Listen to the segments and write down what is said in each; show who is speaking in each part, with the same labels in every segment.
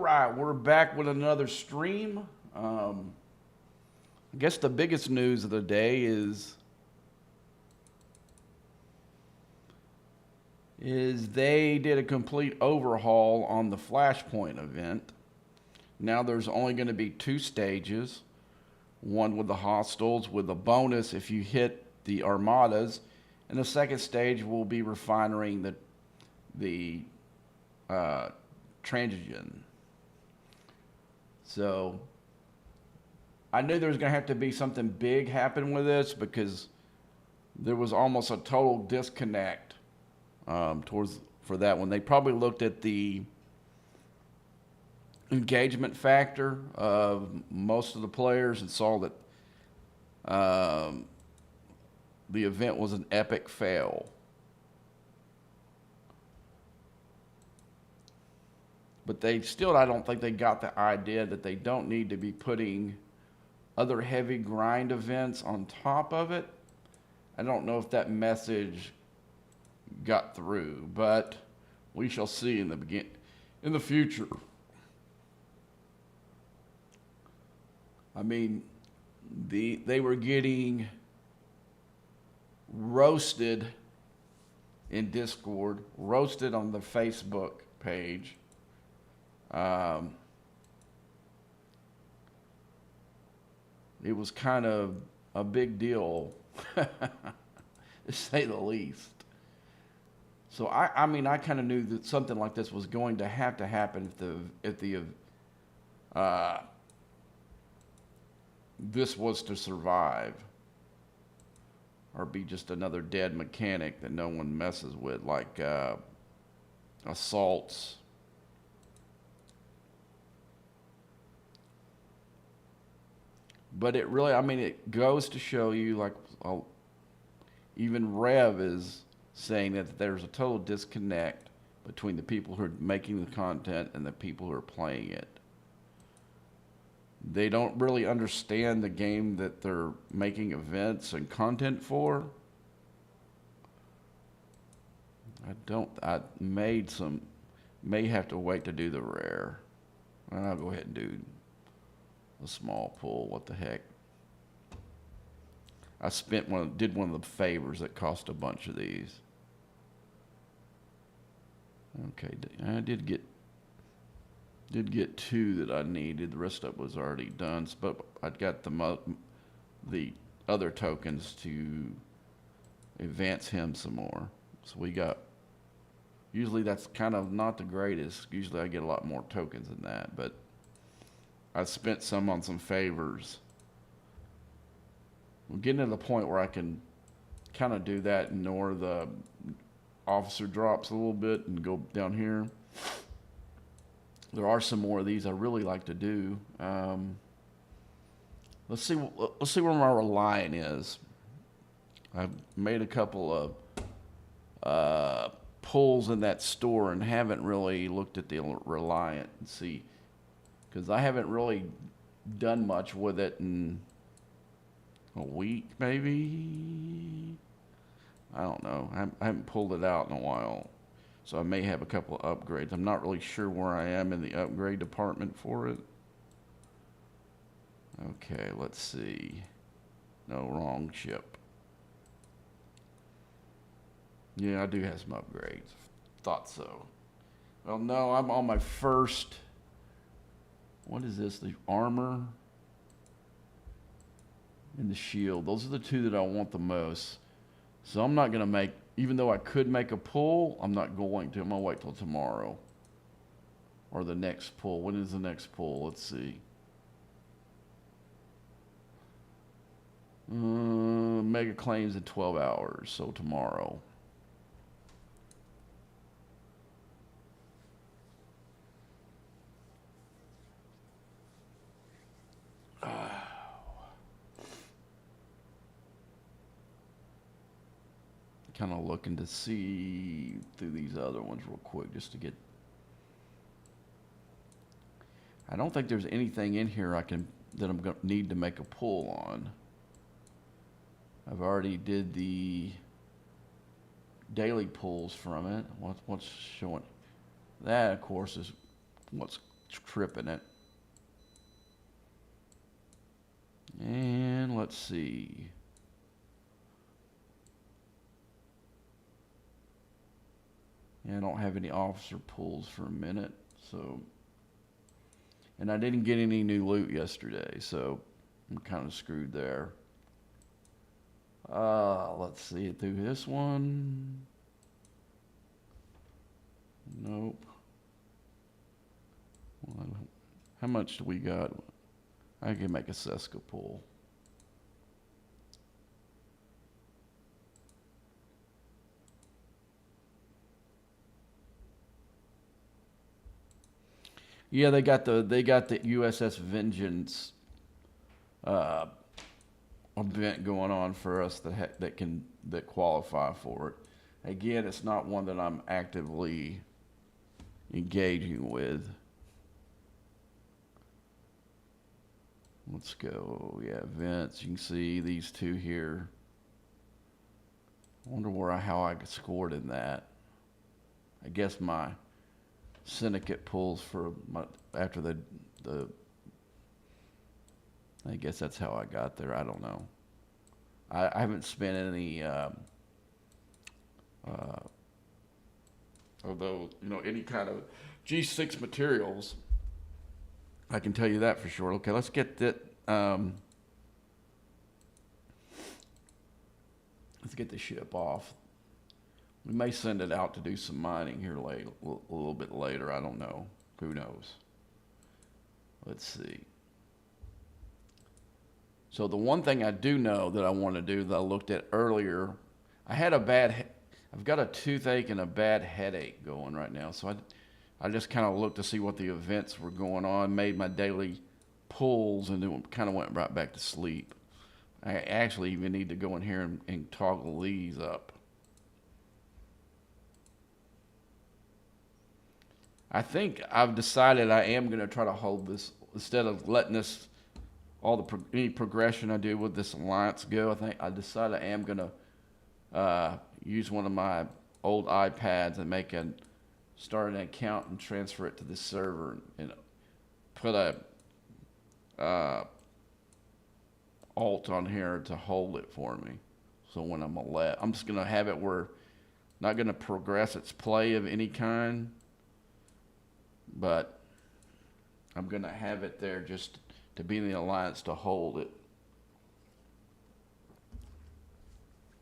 Speaker 1: right, we're back with another stream. I guess the biggest news of the day is they did a complete overhaul on the Flashpoint event. Now there's only going to be two stages. One with the hostiles with a bonus if you hit the armadas, and the second stage will be refining the transigen. So I knew there was going to have to be something big happen with this because there was almost a total disconnect for that one. They probably looked at the engagement factor of most of the players and saw that the event was an epic fail. But they still, I don't think they got the idea that they don't need to be putting other heavy grind events on top of it. I don't know if that message got through, but we shall see in the future. I mean, they were getting roasted in Discord, roasted on the Facebook page. It was kind of a big deal, to say the least. So I mean, I kind of knew that something like this was going to happen if this was to survive, or be just another dead mechanic that no one messes with, like assaults. But it really, I mean, it goes to show you, like, even Rev is saying that there's a total disconnect between the people who are making the content and the people who are playing it. They don't really understand the game that they're making events and content for. I may have to wait to do the rare. I'll go ahead and do a small pull. What the heck? I did one of the favors that cost a bunch of these. Okay, I did get two that I needed. The rest of it was already done, but I got the other tokens to advance him some more. So we got. Usually that's kind of not the greatest. Usually I get a lot more tokens than that, but I spent some on some favors. We're getting to the point where I can kind of do that, ignore the officer drops a little bit, and go down here. There are some more of these I really like to do. Let's see where my Reliant is. I've made a couple of pulls in that store and haven't really looked at the Reliant and see, because I haven't really done much with it in a week, maybe. I don't know. I haven't pulled it out in a while. So I may have a couple of upgrades. I'm not really sure where I am in the upgrade department for it. Okay, let's see. No, wrong ship. Yeah, I do have some upgrades. Thought so. Well, no, I'm on my first. What is this? The armor and the shield. Those are the two that I want the most. So I'm not going to make, even though I could make a pull, I'm not going to. I'm going to wait till tomorrow. Or the next pull. When is the next pull? Let's see. Mega claims in 12 hours, so tomorrow. Kind of looking to see through these other ones real quick just to get. I don't think there's anything in here that I'm going to need to make a pull on. I've already did the daily pulls from it. What's showing? That, of course, is what's tripping it. And let's see. Yeah, I don't have any officer pulls for a minute, so. And I didn't get any new loot yesterday, so I'm kind of screwed there. Let's see it through this one. Nope. Well, how much do we got? I can make a Seska pull. Yeah, they got the USS Vengeance event going on for us that qualify for it. Again, it's not one that I'm actively engaging with. Let's go. Yeah, events. You can see these two here. I wonder how I scored in that. I guess my syndicate pulls after the I guess that's how I got there. I don't know. I haven't spent any although any kind of G6 materials. I can tell you that for sure. Okay, let's get that. Let's get the ship off. We may send it out to do some mining here a little bit later. I don't know. Who knows? Let's see. So the one thing I do know that I want to do that I looked at earlier, I've got a toothache and a bad headache going right now. So I just kind of looked to see what the events were going on, made my daily pulls, and then kind of went right back to sleep. I actually even need to go in here and toggle these up. I think I've decided I am going to try to hold this instead of letting this any progression I do with this alliance go. I decided I am going to use one of my old iPads and start an account and transfer it to this server and put a alt on here to hold it for me. So when I'm just going to have it where not going to progress its play of any kind, but I'm going to have it there just to be in the alliance to hold it.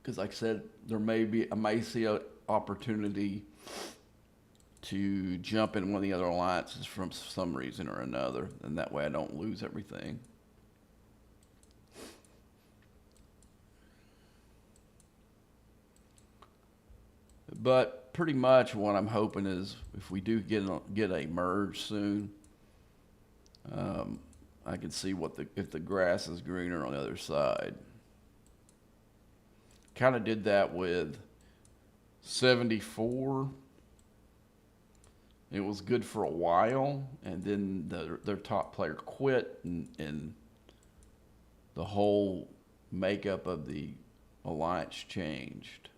Speaker 1: Because like I said, I may see an opportunity to jump in one of the other alliances from some reason or another, and that way I don't lose everything. But pretty much what I'm hoping is if we do get a merge soon, I can see if the grass is greener on the other side. Kind of did that with 74. It was good for a while, and then their top player quit, and the whole makeup of the alliance changed.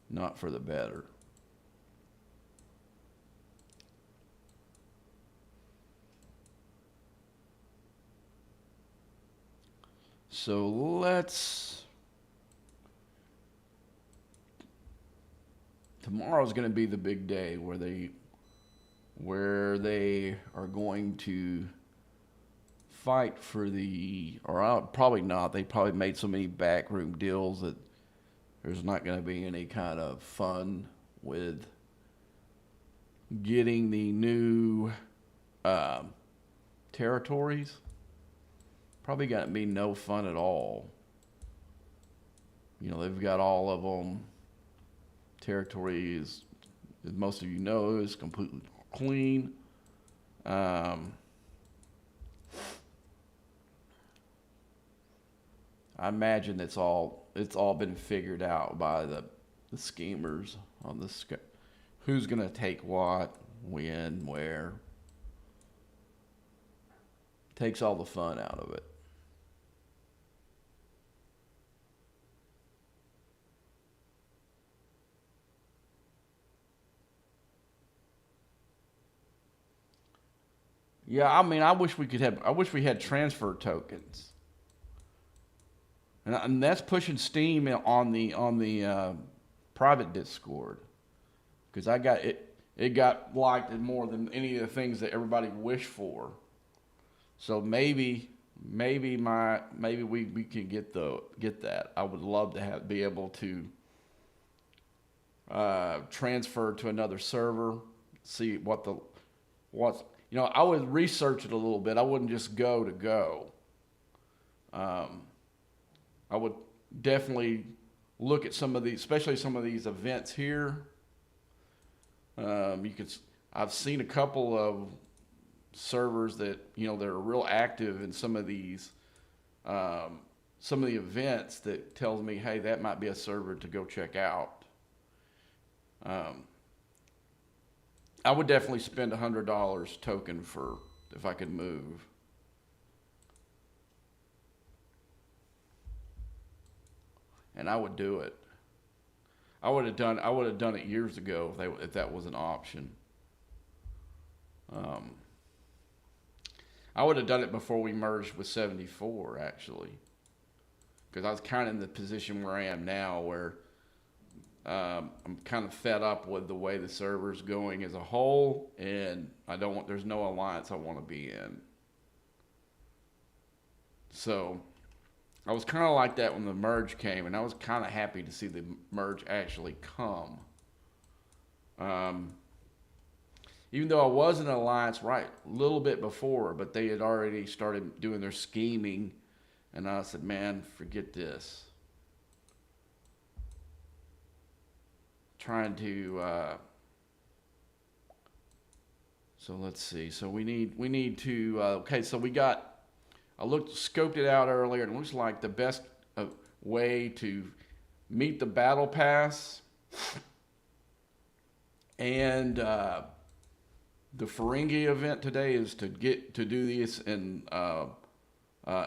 Speaker 1: Not for the better. So tomorrow's going to be the big day where they are going to fight for probably not. They probably made so many backroom deals that there's not going to be any kind of fun with getting the new territories. Probably going to be no fun at all. They've got all of them. Territory is, as most of you know, is completely clean. I imagine it's all been figured out by the schemers on this. Who's going to take what, when, where. Takes all the fun out of it. Yeah, I mean, I wish we could have. I wish we had transfer tokens, and that's pushing steam on the private Discord because I got it. It got liked more than any of the things that everybody wished for. So maybe we can get that. I would love to be able to transfer to another server, see what's I would research it a little bit. I wouldn't just go to go. I would definitely look at some of these, especially some of these events here. You could I've seen a couple of servers that that are real active in some of the events that tells me, hey, that might be a server to go check out. Um, I would definitely spend $100 token for if I could move. And I would do it. I would have done it years ago if that was an option. Um, I would have done it before we merged with 74 actually, because I was kind of in the position where I am now, where I'm kind of fed up with the way the server's going as a whole, and there's no alliance I want to be in. So I was kind of like that when the merge came, and I was kind of happy to see the merge actually come. Um, Even though I was in an alliance right a little bit before, but they had already started doing their scheming, and I said, man, forget this. Trying to so let's see. So we need to okay. So I scoped it out earlier, and it looks like the best way to meet the battle pass and the Ferengi event today is to do this in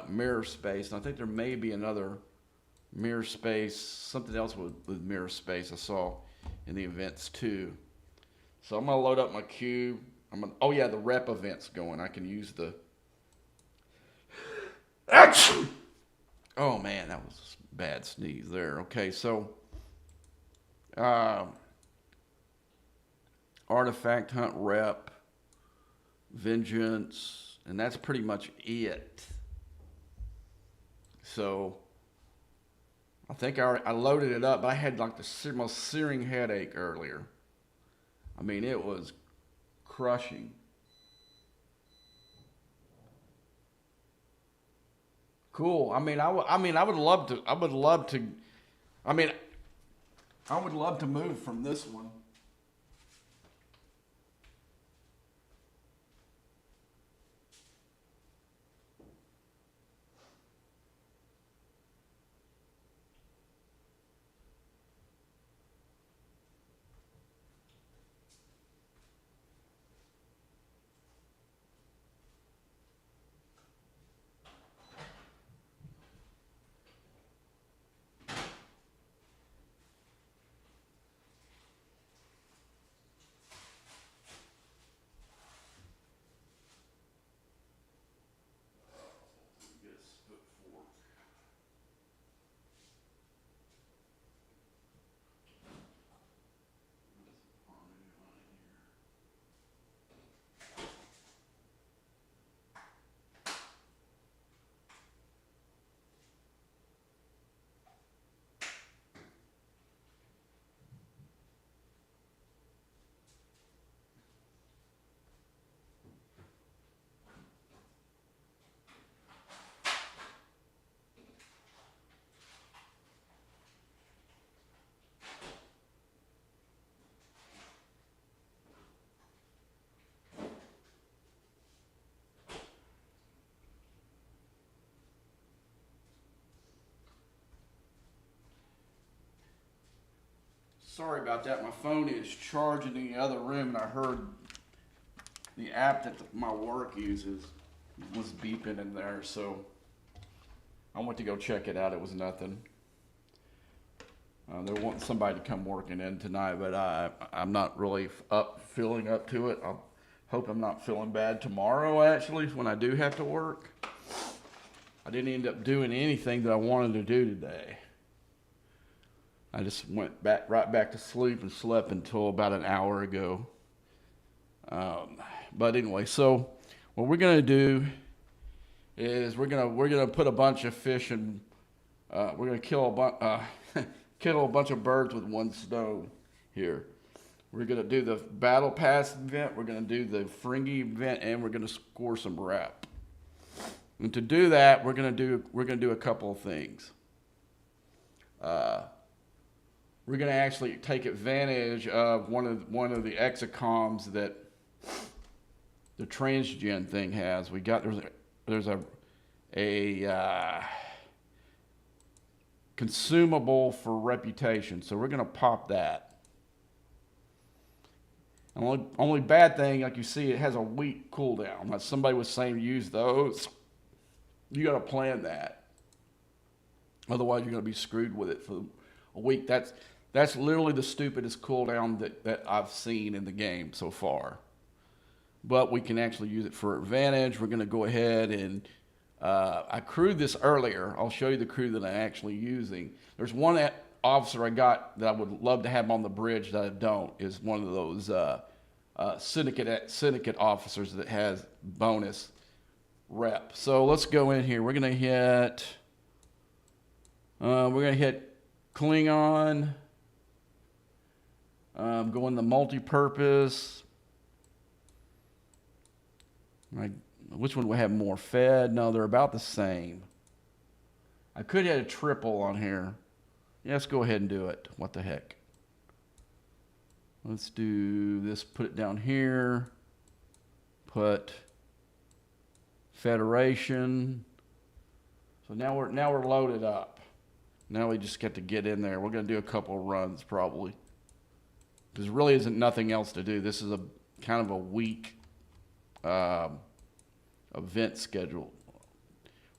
Speaker 1: mirror space. And I think there may be another mirror space, something else with mirror space I saw in the events too. So I'm gonna load up my cube. Oh yeah, the rep event's going. I can use the action. Oh man, that was a bad sneeze there. Okay, so artifact hunt rep, vengeance, and that's pretty much it. So I think I loaded it up, but I had like the most searing headache earlier. I mean, it was crushing. Cool. I mean, I would love to. I mean, I would love to move from this one. Sorry about that. My phone is charging in the other room, and I heard the app that my work uses was beeping in there, so I went to go check it out. It was nothing. They're wanting somebody to come working in tonight, but I'm not really feeling up to it. I'll Hope I'm not feeling bad tomorrow, actually, when I do have to work. I didn't end up doing anything that I wanted to do today. I just went right back to sleep and slept until about an hour ago. But anyway, so what we're gonna do is we're gonna put a bunch of fish in. We're gonna kill a bunch of birds with one stone here. We're gonna do the battle pass event. We're gonna do the Fringy event, and we're gonna score some rep. And to do that, we're gonna do a couple of things. We're gonna actually take advantage of one of the exocoms that the transgen thing has. There's a consumable for reputation, so we're gonna pop that. And only bad thing, like you see, it has a week cooldown. Like somebody was saying, use those. You got to plan that. Otherwise, you're going to be screwed with it for a week. That's literally the stupidest cooldown that I've seen in the game so far. But we can actually use it for advantage. We're going to go ahead and I crewed this earlier. I'll show you the crew that I'm actually using. There's one officer I got that I would love to have on the bridge that I don't, is one of those syndicate officers that has bonus rep. So let's go in here. We're gonna hit Klingon. Go in the multi-purpose. Which one would have more fed? No, they're about the same. I could have a triple on here. Yeah, let's go ahead and do it. What the heck? Let's do this. Put it down here. Put Federation. So now we're loaded up. Now we just get to get in there. We're gonna do a couple of runs probably. There really isn't nothing else to do. This is a kind of a weak event schedule.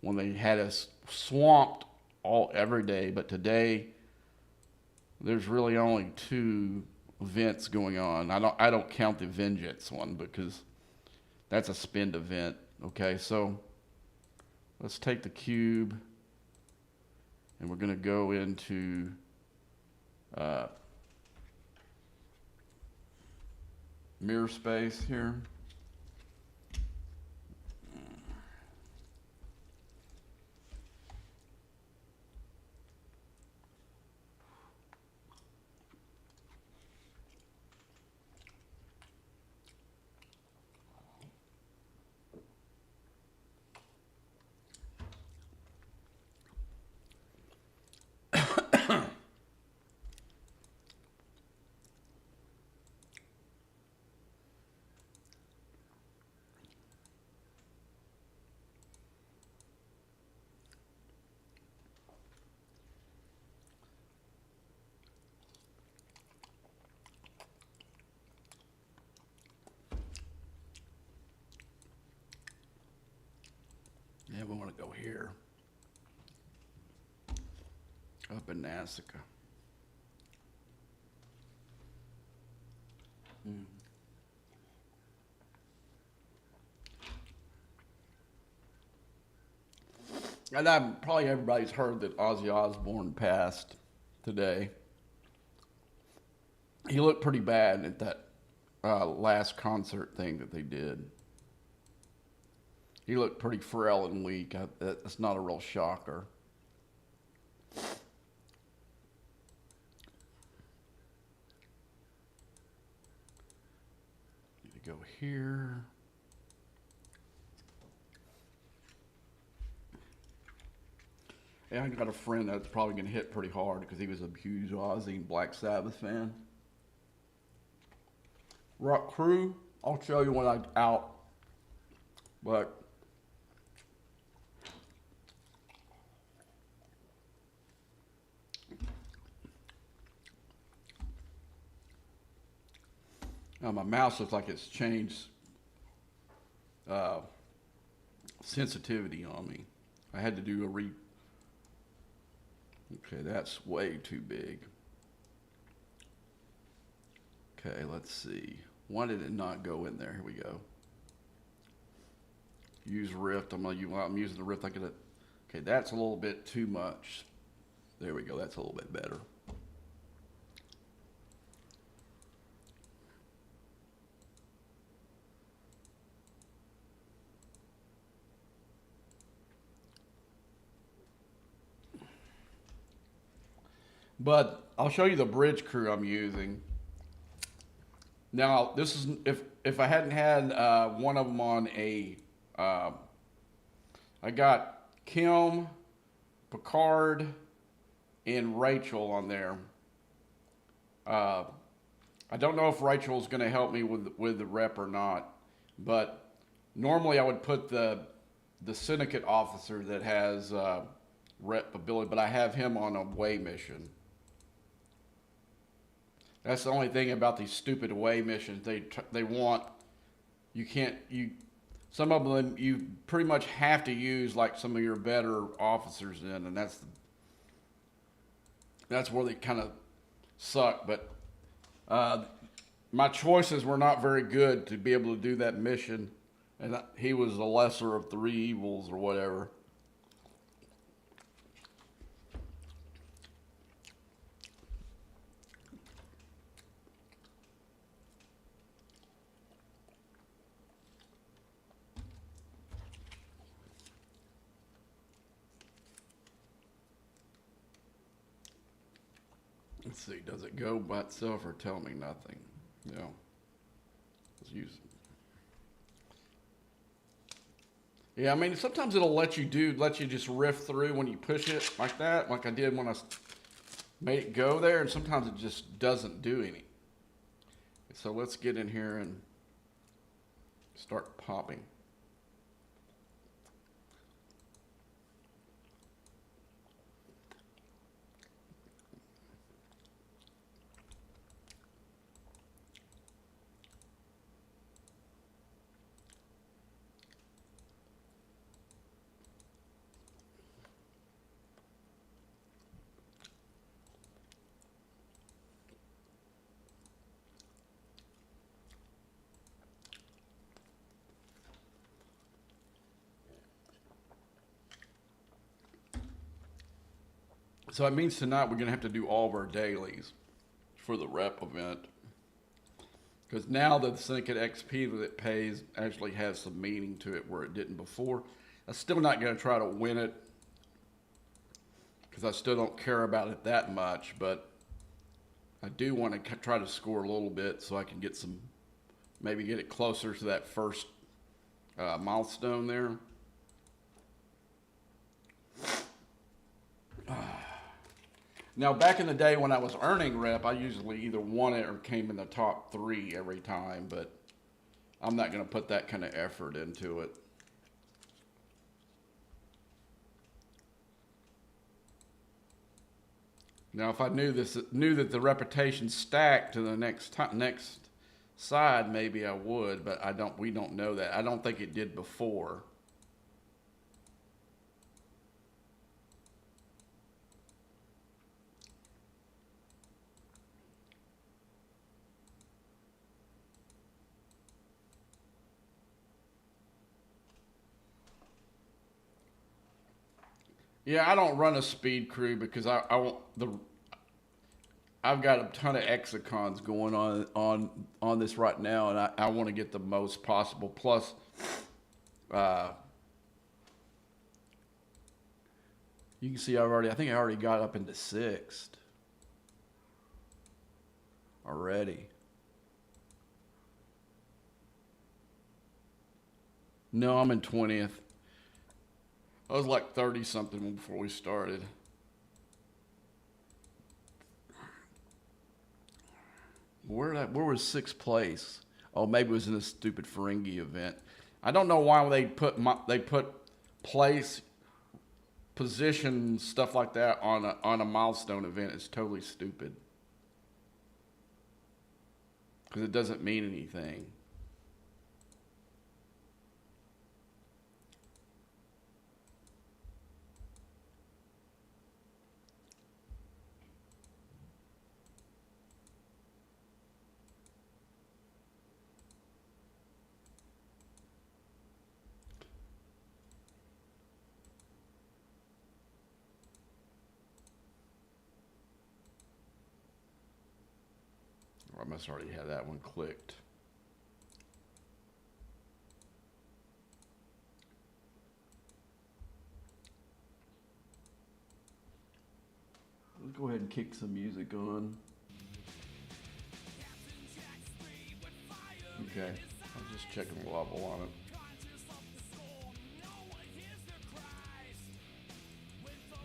Speaker 1: When they had us swamped every day, but today there's really only 2 events going on. I don't count the Vengeance one because that's a spend event. Okay, so let's take the cube and we're gonna go into mirror space here. Yeah, we want to go here. Up in Nasica. And probably everybody's heard that Ozzy Osbourne passed today. He looked pretty bad at that last concert thing that they did. He looked pretty frail and weak. That's not a real shocker. Need to go here. Yeah, I got a friend that's probably going to hit pretty hard because he was a huge Ozzy and Black Sabbath fan. Rock Crew, I'll show you when I'm out. But my mouse looks like it's changed sensitivity on me. I had to do a Okay, that's way too big. Okay, let's see. Why did it not go in there? Here we go. Use Rift. I'm using the Rift. I get it. Okay, that's a little bit too much. There we go. That's a little bit better. But I'll show you the bridge crew I'm using. Now, this is if I hadn't had one of them on a, I got Kim, Picard, and Rachel on there. I don't know if Rachel's going to help me with the rep or not, but normally I would put the syndicate officer that has rep ability, but I have him on a away mission. That's the only thing about these stupid away missions. They want, some of them you pretty much have to use like some of your better officers in, and that's where they kind of suck. But my choices were not very good to be able to do that mission, and he was the lesser of three evils or whatever. Let's see, does it go by itself or tell me nothing? No. Let's use it. Yeah, I mean, sometimes it'll let you just riff through when you push it like that, like I did when I made it go there, and sometimes it just doesn't do any. So let's get in here and start popping. So it means tonight we're going to have to do all of our dailies for the rep event. Because now the Syndicate XP that it pays actually has some meaning to it where it didn't before. I'm still not going to try to win it because I still don't care about it that much, but I do want to try to score a little bit so I can get some, maybe get it closer to that first milestone there. Now, back in the day when I was earning rep, I usually either won it or came in the top 3 every time, but I'm not going to put that kind of effort into it. Now, if I knew that the reputation stacked to the next side, maybe I would, but we don't know that. I don't think it did before. Yeah, I don't run a speed crew because I've got a ton of exicons going on this right now, and I want to get the most possible. Plus, you can see I think I already got up into 6th already. No, I'm in 20th. I was like 30 something before we started. Where was 6th place? Oh, maybe it was in a stupid Ferengi event. I don't know why they put place, position, stuff like that on a milestone event. It's totally stupid because it doesn't mean anything. I must already have that one clicked. Let's go ahead and kick some music on. Okay, I was just checking the level on it.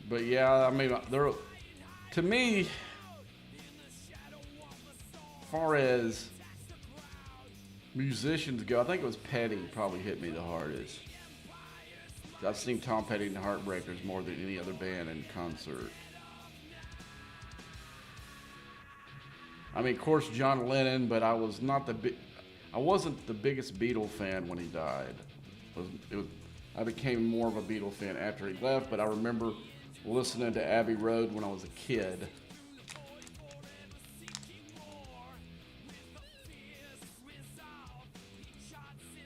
Speaker 1: But yeah, I mean, there, to me, as far as musicians go, I think it was Petty probably hit me the hardest. I've seen Tom Petty and the Heartbreakers more than any other band in concert. I mean, of course, John Lennon, but I wasn't the biggest Beatle fan when he died. I became more of a Beatle fan after he left, but I remember listening to Abbey Road when I was a kid.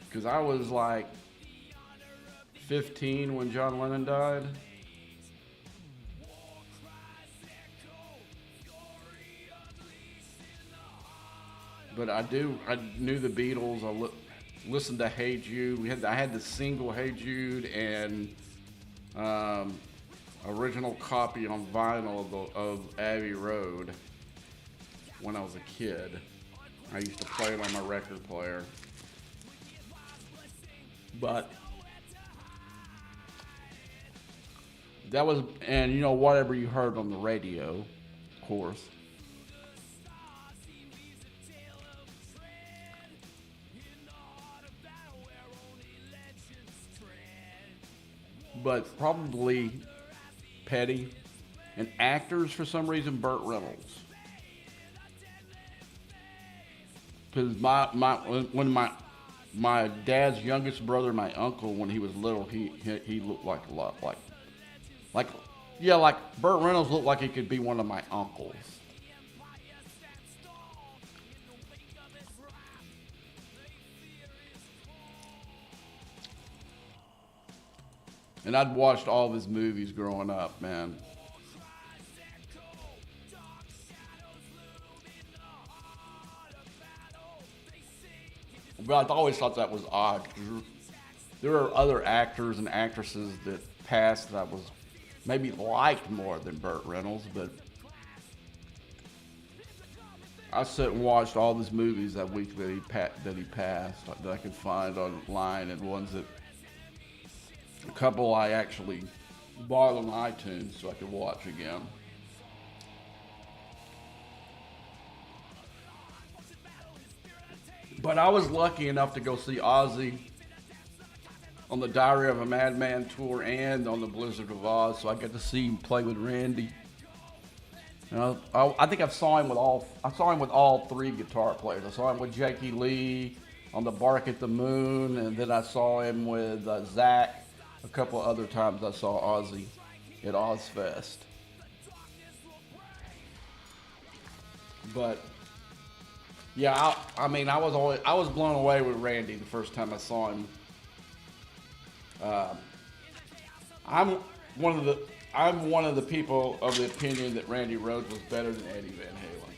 Speaker 1: Because I was like 15 when John Lennon died. But I knew the Beatles. I listened to Hey Jude. I had the single Hey Jude and original copy on vinyl of Abbey Road when I was a kid. I used to play it on my record player. But that was, and you know, whatever you heard on the radio, of course. But probably Petty, and actors for some reason, Burt Reynolds. Because when my dad's youngest brother, my uncle, when he was little, he looked like a lot like Burt Reynolds looked like he could be one of my uncles. And I'd watched all of his movies growing up, man. But I always thought that was odd. There are other actors and actresses that passed that was maybe liked more than Burt Reynolds, but I sat and watched all his movies that week that he passed that I could find online, and ones that a couple I actually bought on iTunes so I could watch again. But I was lucky enough to go see Ozzy on the Diary of a Madman tour and on the Blizzard of Oz, so I got to see him play with Randy. And I think I saw him with all three guitar players. I saw him with Jakey Lee on the Bark at the Moon, and then I saw him with Zach. A couple other times I saw Ozzy at Ozfest. But yeah, I mean, I was blown away with Randy the first time I saw him. I'm one of the people of the opinion that Randy Rhoads was better than Eddie Van Halen.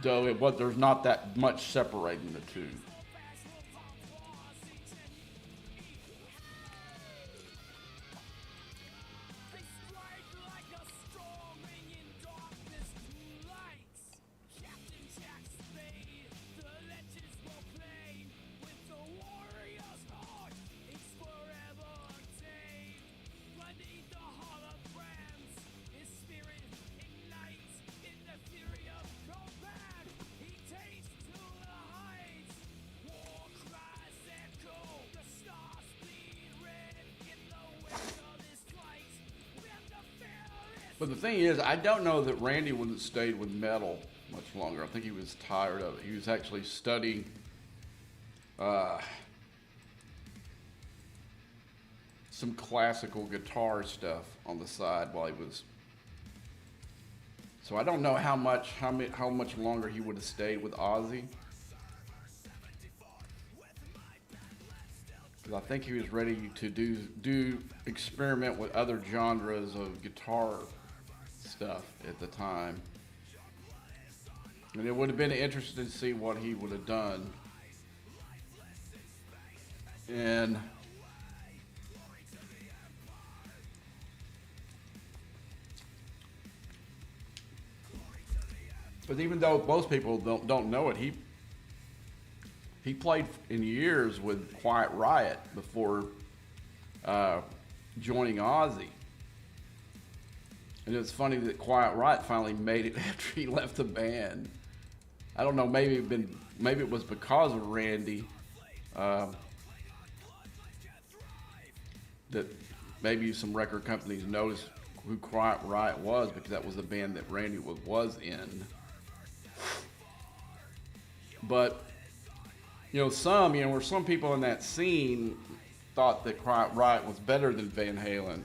Speaker 1: Though there's not that much separating the two. But the thing is, I don't know that Randy would have stayed with metal much longer. I think he was tired of it. He was actually studying some classical guitar stuff on the side while he was. So I don't know how much longer he would have stayed with Ozzy. Because I think he was ready to do experiment with other genres of guitar stuff at the time. And it would have been interesting to see what he would have done. And but even though most people don't know it, he played in years with Quiet Riot before joining Ozzy. And it's funny that Quiet Riot finally made it after he left the band. I don't know, maybe it was because of Randy that maybe some record companies noticed who Quiet Riot was, because that was the band that Randy was in. But some people in that scene thought that Quiet Riot was better than Van Halen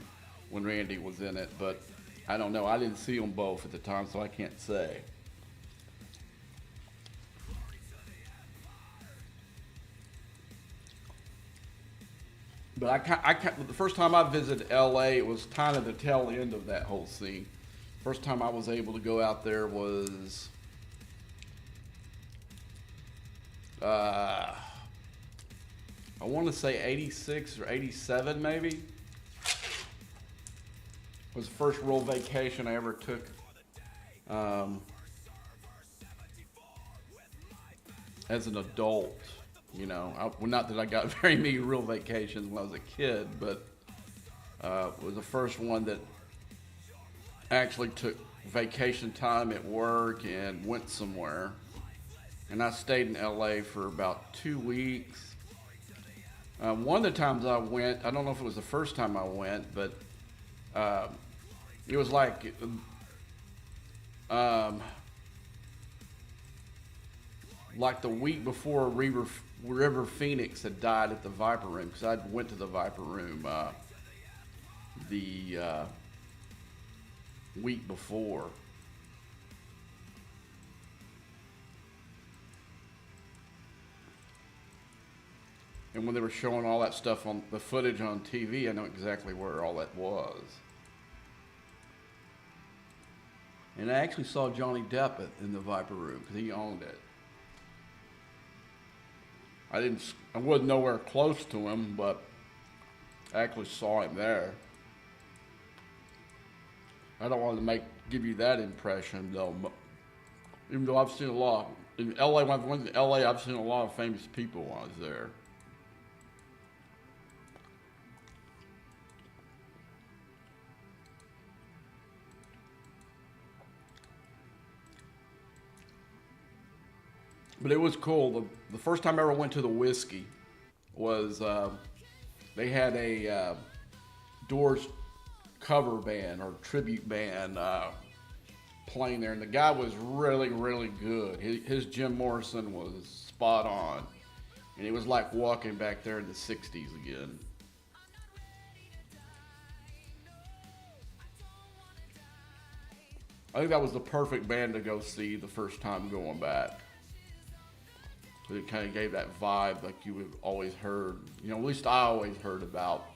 Speaker 1: when Randy was in it, but I don't know. I didn't see them both at the time, so I can't say. But the first time I visited LA, it was kind of the tail end of that whole scene. First time I was able to go out there was I want to say 86 or 87 maybe. It was the first real vacation I ever took. As an adult, not that I got very many real vacations when I was a kid, but it was the first one that actually took vacation time at work and went somewhere. And I stayed in LA for about 2 weeks. One of the times I went, I don't know if it was the first time I went, but it was like the week before River Phoenix had died at the Viper Room, because I went to the Viper Room the week before. And when they were showing all that stuff on the footage on TV, I know exactly where all that was. And I actually saw Johnny Depp in the Viper Room, because he owned it. I wasn't nowhere close to him, but I actually saw him there. I don't want to give you that impression, though. Even though I've seen a lot in LA. When I went to LA, I've seen a lot of famous people while I was there. But it was cool. The first time I ever went to the Whiskey was they had a Doors cover band or tribute band playing there, and the guy was really, really good. His Jim Morrison was spot on, and it was like walking back there in the 60s again. I think that was the perfect band to go see the first time going back. It kind of gave that vibe like you have always heard, at least I always heard about.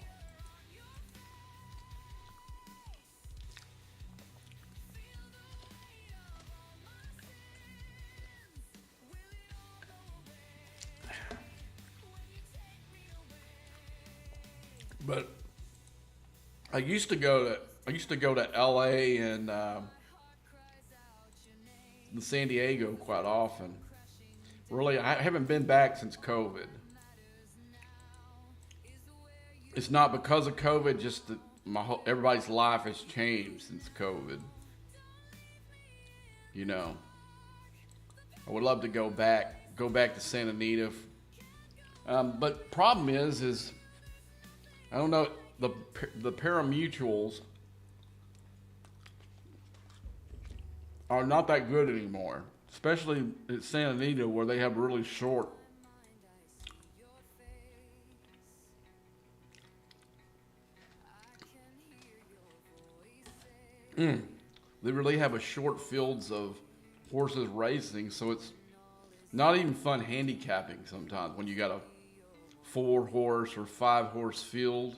Speaker 1: But I used to go to LA and San Diego quite often. Really, I haven't been back since COVID. It's not because of COVID, just that everybody's life has changed since COVID. I would love to go back to Santa Anita. But problem is I don't know, the pari-mutuels are not that good anymore. Especially at Santa Anita, where they have really short. They really have a short fields of horses racing, so it's not even fun handicapping sometimes when you got a 4-horse or 5-horse field.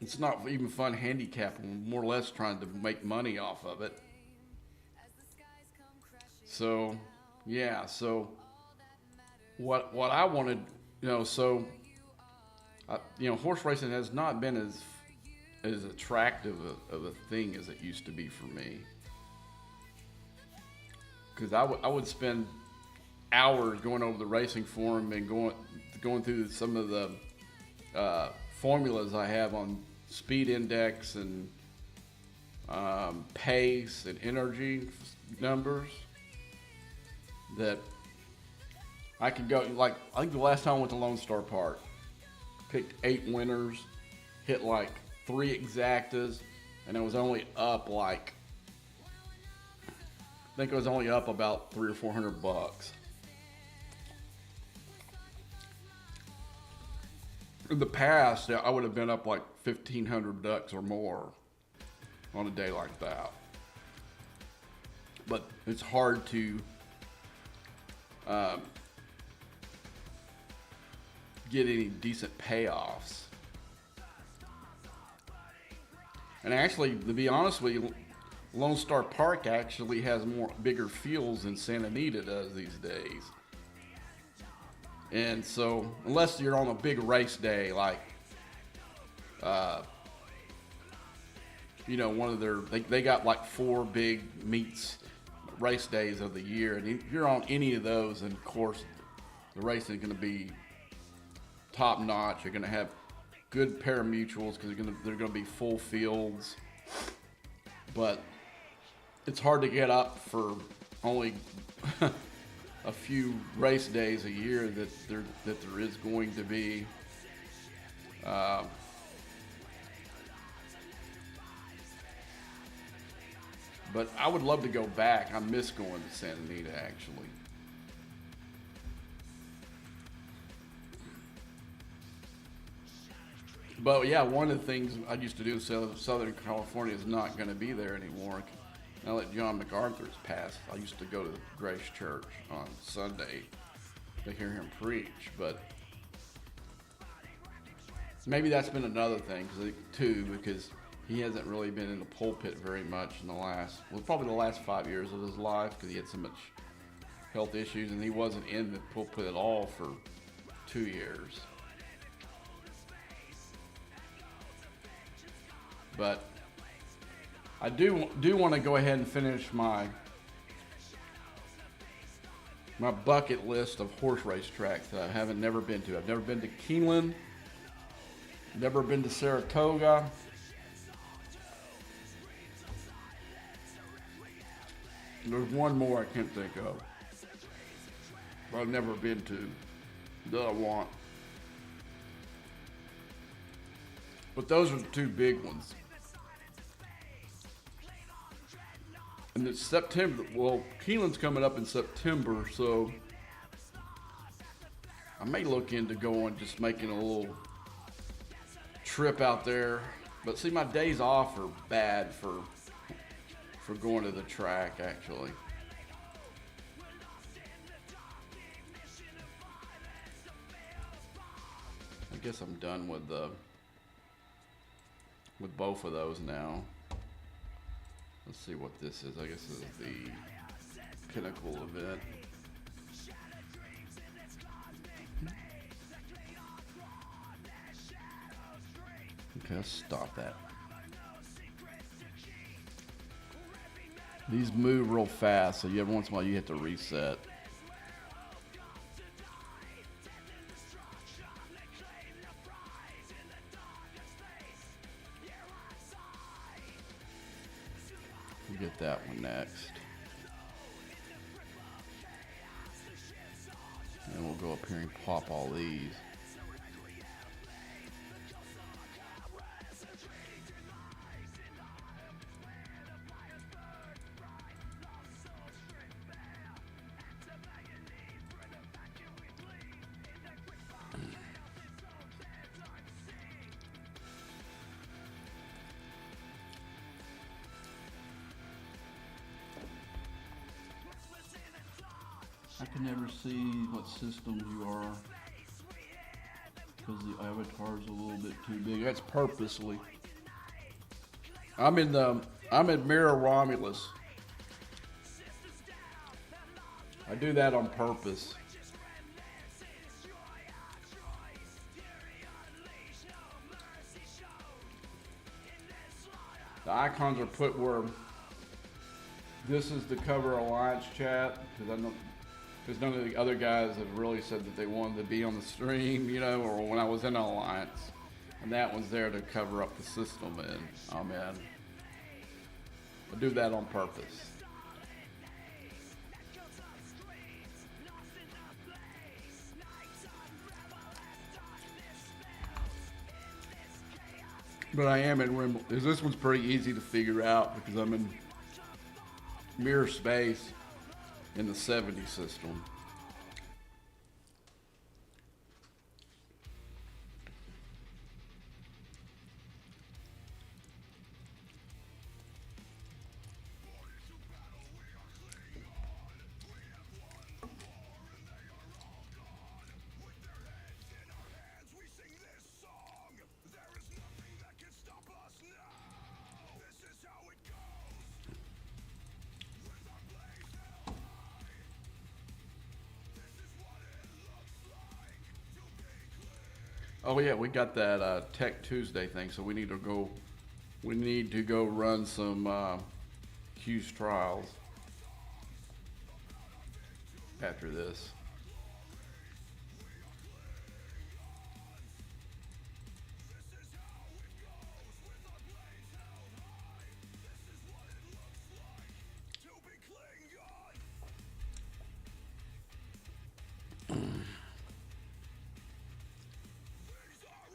Speaker 1: It's not even fun handicapping. More or less trying to make money off of it. So, yeah. So what I wanted, horse racing has not been as attractive of a thing as it used to be for me. Because I would spend hours going over the racing forum and going through some of the formulas I have on speed index and pace and energy numbers that I could go, like, I think the last time I went to Lone Star Park, picked 8 winners, hit like 3 exactas, and it was only up like, I think it was only up about $300 or $400. In the past, I would have been up like $1,500 or more on a day like that. But it's hard to get any decent payoffs. And actually, to be honest with you, Lone Star Park actually has bigger fields than Santa Anita does these days. And so, unless you're on a big race day, like, one of they got like 4 big meets, race days of the year. And if you're on any of those, and of course, the racing is going to be top notch. You're going to have good pari-mutuels because they're going to be full fields. But it's hard to get up for only a few race days a year that there is going to be but I would love to go back. I miss going to Santa Anita, actually. But yeah, one of the things I used to do in Southern California is not going to be there anymore. Now that John MacArthur's passed, I used to go to Grace Church on Sunday to hear him preach. But maybe that's been another thing too, because he hasn't really been in the pulpit very much in probably the last 5 years of his life, because he had so much health issues, and he wasn't in the pulpit at all for 2 years. But I do want to go ahead and finish my bucket list of horse race tracks that I haven't never been to. I've never been to Keeneland, never been to Saratoga. There's one more I can't think of, but I've never been to that I want. But those are the 2 big ones. And it's September. Well, Keeneland's coming up in September, so I may look into just making a little trip out there. But see, my days off are bad for going to the track, actually. I guess I'm done with both of those now. Let's see what this is. I guess this is the Pinnacle event. Okay, let's stop that. These move real fast, so every once in a while you have to reset. We'll get that one next. And we'll go up here and pop all these. I can never see what systems you are. because the avatar's a little bit too big. That's purposely. I'm in Mirror Romulus. I do that on purpose. The icons are put where this is the cover Alliance chat, because none of the other guys have really said that they wanted to be on the stream, you know, or when I was in Alliance. And that one's there to cover up the system, and oh man, I do that on purpose. But I am in Rimble. This one's pretty easy to figure out because I'm in mirror space in the 70 system. Oh yeah, we got that Tech Tuesday thing, so we need to go. We need to go run some Q's trials after this.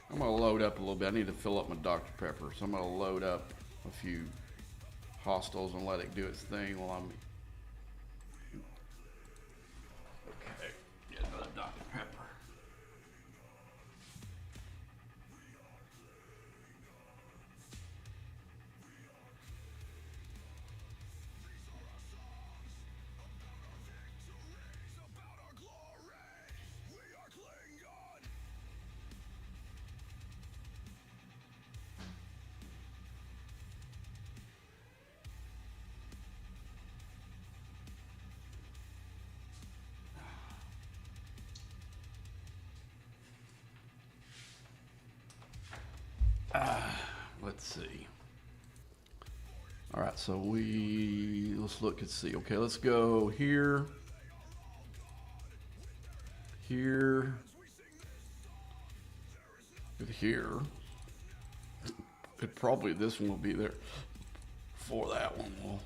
Speaker 1: I'm gonna load up a little bit. I need to fill up my Dr. Pepper, so I'm gonna load up a few hostiles and let it do its thing while I'm. Okay, get another Dr. Pepper. Let's see. All right, so let's look and see. Okay, let's go here, here, and here. Probably this one will be there for that one. Well,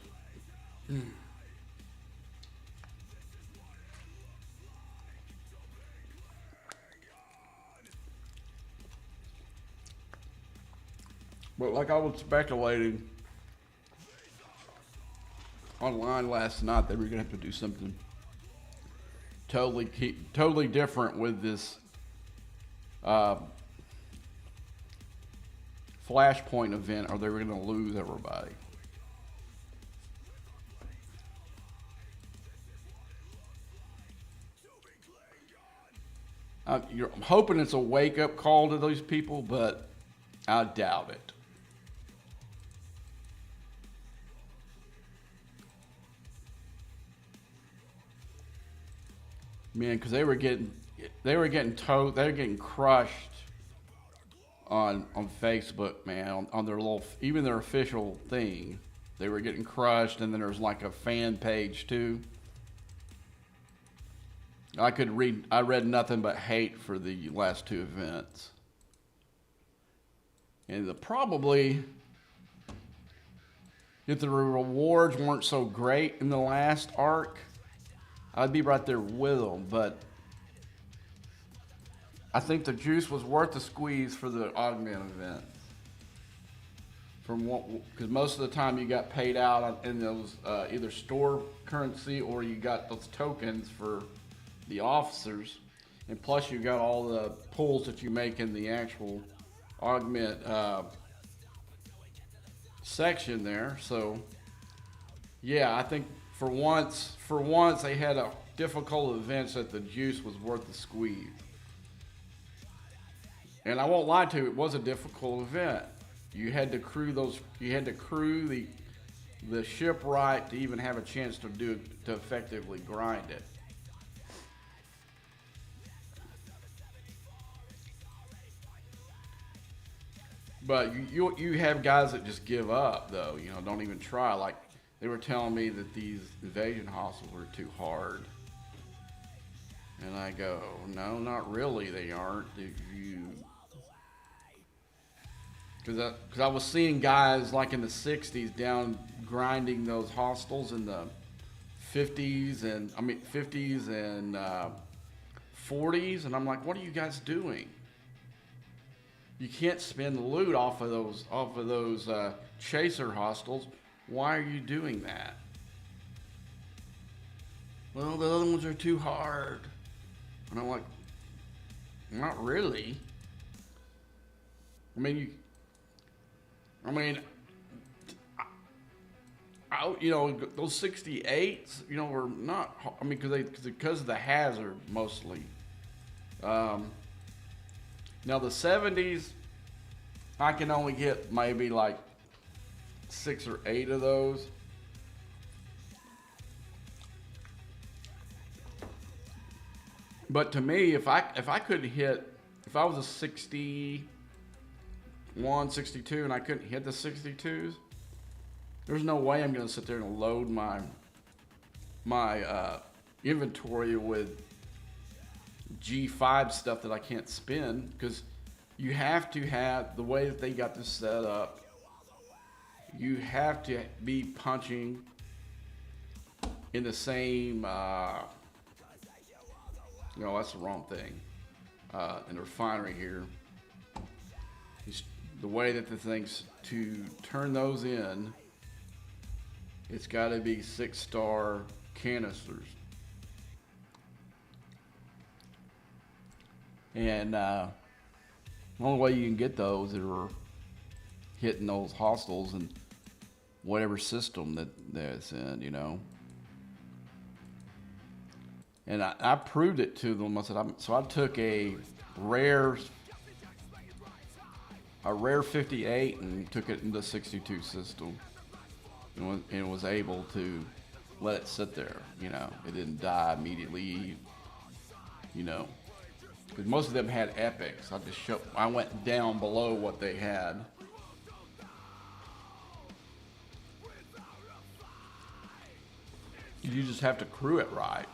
Speaker 1: But like I was speculating online last night, they were gonna have to do something totally different with this Flashpoint event, or they were gonna lose everybody. I'm hoping it's a wake-up call to those people, but I doubt it. Man, because they were getting crushed on Facebook, man, on their even their official thing. They were getting crushed, and then there's like a fan page too. I read nothing but hate for the last two events. And probably, if the rewards weren't so great in the last arc, I'd be right there with them. But I think the juice was worth the squeeze for the augment event. Because most of the time you got paid out in those either store currency, or you got those tokens for the officers, and plus you got all the pulls that you make in the actual augment section there. So yeah, I think for once they had a difficult events that the juice was worth the squeeze. And I won't lie to you, it was a difficult event. You had to crew those. You had to crew the ship right to even have a chance to effectively grind it. But you have guys that just give up though. You know, don't even try. Like they were telling me that these invasion hostiles were too hard, and I go, no, not really. They aren't. If you because I was seeing guys like in the '60s down grinding those hostels in the '50s and '40s, and I'm like, what are you guys doing? You can't spend the loot off of those chaser hostels. Why are you doing that? Well, the other ones are too hard, and I'm like, not really. I mean, I mean, you know, those 68s, you know, were not. I mean, because of the hazard mostly. Now the 70s, I can only get maybe like 6 or 8 of those. But to me, if I couldn't hit, if I was a 61, 62, and I couldn't hit the 62s, there's no way I'm gonna sit there and load my inventory with G5 stuff that I can't spin, because you have to have the way that they got this set up. You have to be punching in the same. No, that's the wrong thing. In the refinery here, the way that the things to turn those in, it's got to be 6-star canisters. And the only way you can get those are hitting those hostels and whatever system that's in, you know. And I proved it to them. I said, so I took a rare 58 and took it into the 62 system, and was able to let it sit there. You know, it didn't die immediately. You know. Because most of them had epics. I went down below what they had. You just have to crew it right.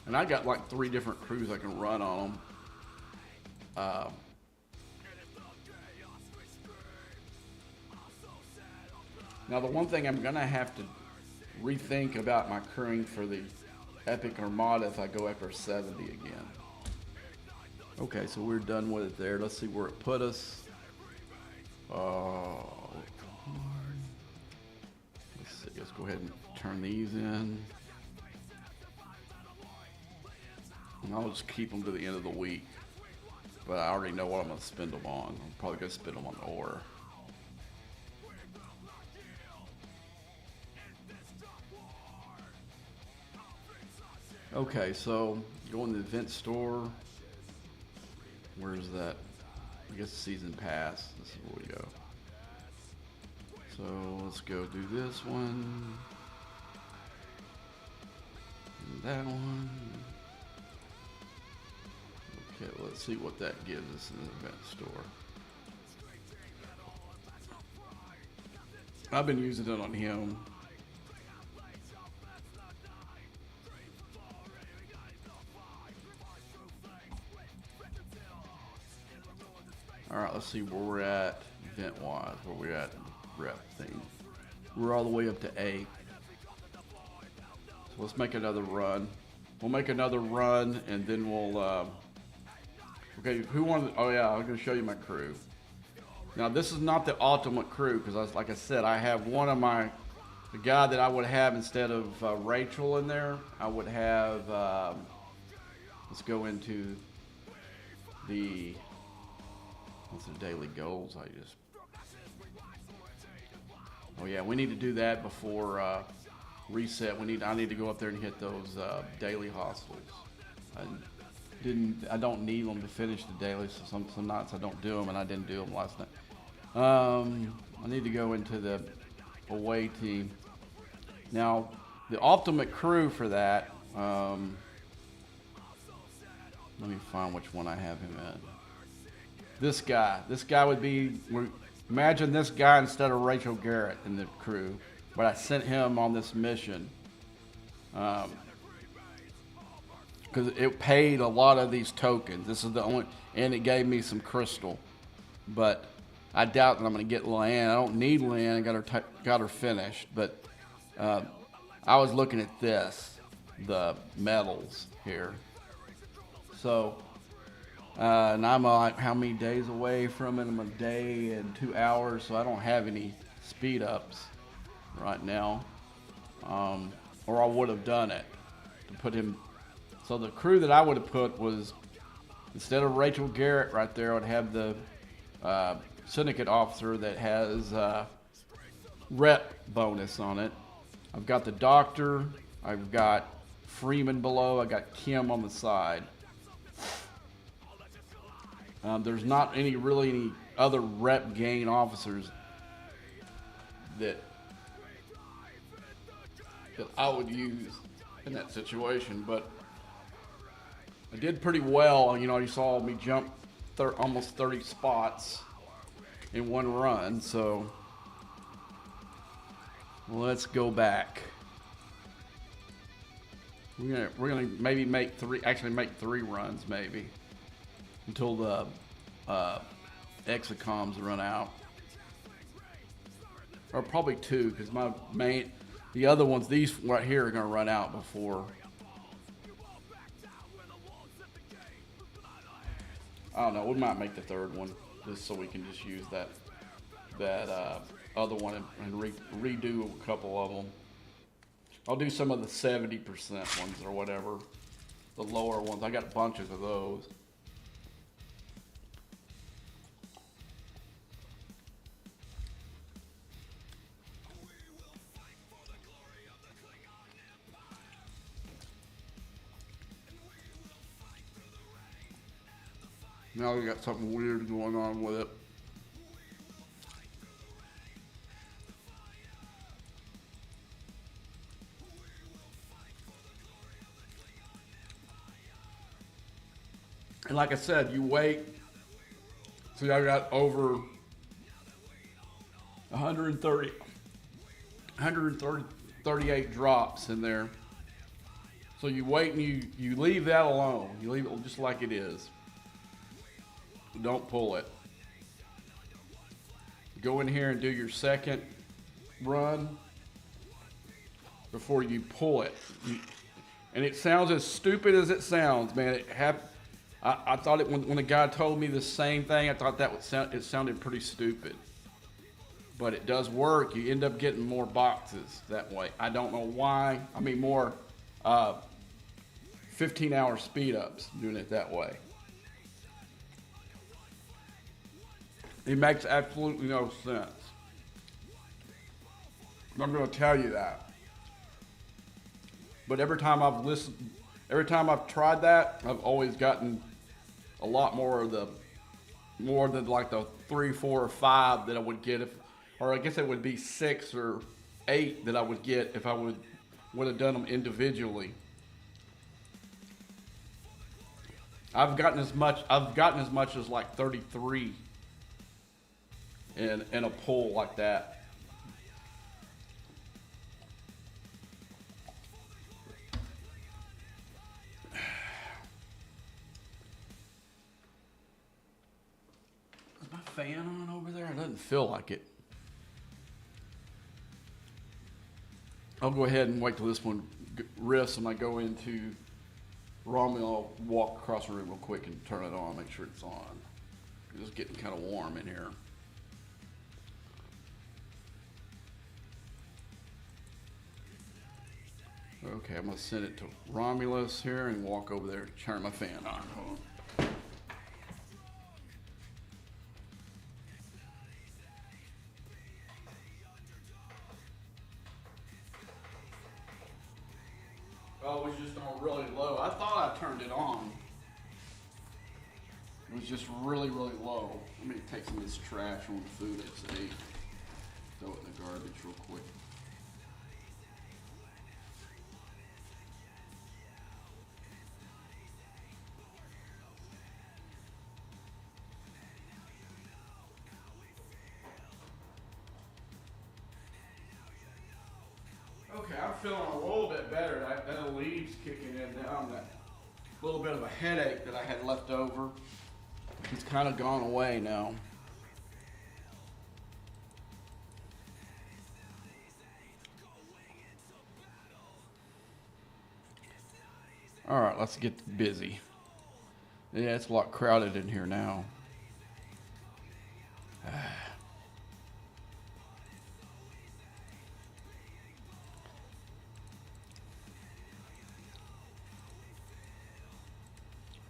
Speaker 1: And I got like 3 different crews I can run on them. Now the one thing I'm gonna have to rethink about my crewing for the Epic Armada if I go after 70 again. Okay, so we're done with it there. Let's see where it put us. Let's see, let's go ahead and turn these in. And I'll just keep them to the end of the week. But I already know what I'm gonna spend them on. I'm probably gonna spend them on ore. Okay, so go in the event store. Where's that? I guess season pass. This is where we go. So let's go do this one. And that one. Okay, let's see what that gives us in the event store. I've been using it on him. Alright, let's see where we're at event-wise, where we're at rep thing. We're all the way up to 8. So let's make another run. We'll make another run, and then we'll, okay, who wanted, oh yeah, I'm going to show you my crew. Now, this is not the ultimate crew, because like I said, I have one of the guy that I would have instead of Rachel in there, I would have, let's go into the, what's the daily goals I just Oh yeah, we need to do that before reset. I need to go up there and hit those daily hostels. I don't need them to finish the daily, so some nights I don't do them, and I didn't do them last night. I need to go into the away team. Now, the ultimate crew for that, let me find which one I have him in. This guy would be, imagine this guy instead of Rachel Garrett in the crew, but I sent him on this mission. Because it paid a lot of these tokens. This is the only, and it gave me some crystal. But I doubt that I'm going to get Lynn. I don't need Lynn. I got her finished. But I was looking at this, the medals here. So, and I'm like how many days away from it? I'm a day and 2 hours, so I don't have any speed ups right now. Or I would have done it to put him. So the crew that I would have put was, instead of Rachel Garrett right there, I would have the syndicate officer that has rep bonus on it. I've got the doctor. I've got Freeman below. I got Kim on the side. There's not really any other rep gain officers that I would use in that situation, but I did pretty well. You know, you saw me jump almost 30 spots in one run, so let's go back. We're gonna maybe make three runs maybe until the exacoms run out, or probably 2, because the other ones, these right here, are gonna run out before. I don't know. We might make the 3rd one just so we can just use that other one and redo a couple of them. I'll do some of the 70% ones or whatever, the lower ones. I got bunches of those. Now we got something weird going on with it. And like I said, you wait. See, I got over 138 drops in there. So you wait and you leave that alone. You leave it just like it is. Don't pull it. Go in here and do your second run before you pull it. And it sounds as stupid as it sounds, man. I thought it when the guy told me the same thing. I thought it sounded pretty stupid, but it does work. You end up getting more boxes that way. I don't know why. I mean, more 15-hour speed ups doing it that way. It makes absolutely no sense. I'm going to tell you that. But every time I've tried that, I've always gotten a lot more than like the 3, 4, or 5 that I would get or I guess it would be 6 or 8 that I would get if I would have done them individually. I've gotten as much as like 33 in a pull like that. Is my fan on over there? It doesn't feel like it. I'll go ahead and wait till this one riffs and I go into Romeo. I'll walk across the room real quick and turn it on, make sure it's on. It's getting kind of warm in here. Okay, I'm going to send it to Romulus here and walk over there and turn my fan on. Hold on. on really low. I thought I turned it on. It was just really, really low. Let me take some of this trash on the food it's ate. Throw it in the garbage real quick. Okay, I'm feeling a little bit better. That leaves kicking in now. That little bit of a headache that I had left over, it's kind of gone away now. All right, let's get busy. Yeah, it's a lot crowded in here now.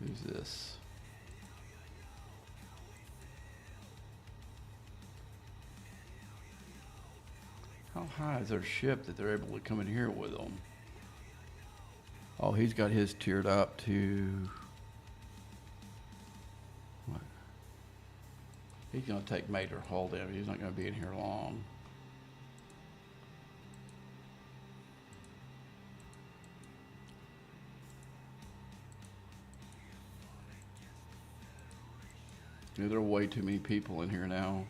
Speaker 1: Who's this? How high is their ship that they're able to come in here with them? Oh, he's got his tiered up to... What? He's going to take major hull damage. He's not going to be in here long. Yeah, there are way too many people in here now.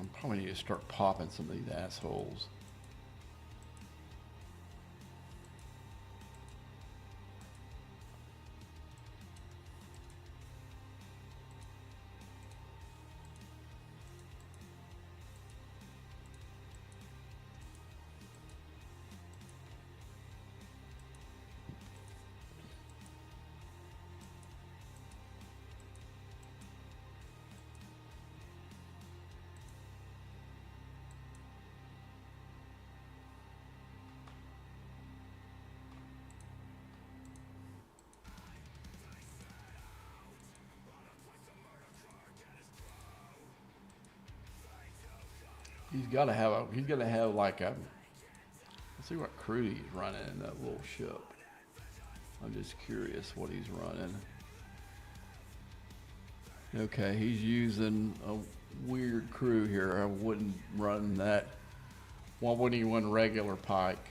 Speaker 1: I probably need to start popping some of these assholes. He's got to have like a, let's see what crew he's running in that little ship. I'm just curious what he's running. Okay, he's using a weird crew here. I wouldn't run that. Why wouldn't he run regular Pike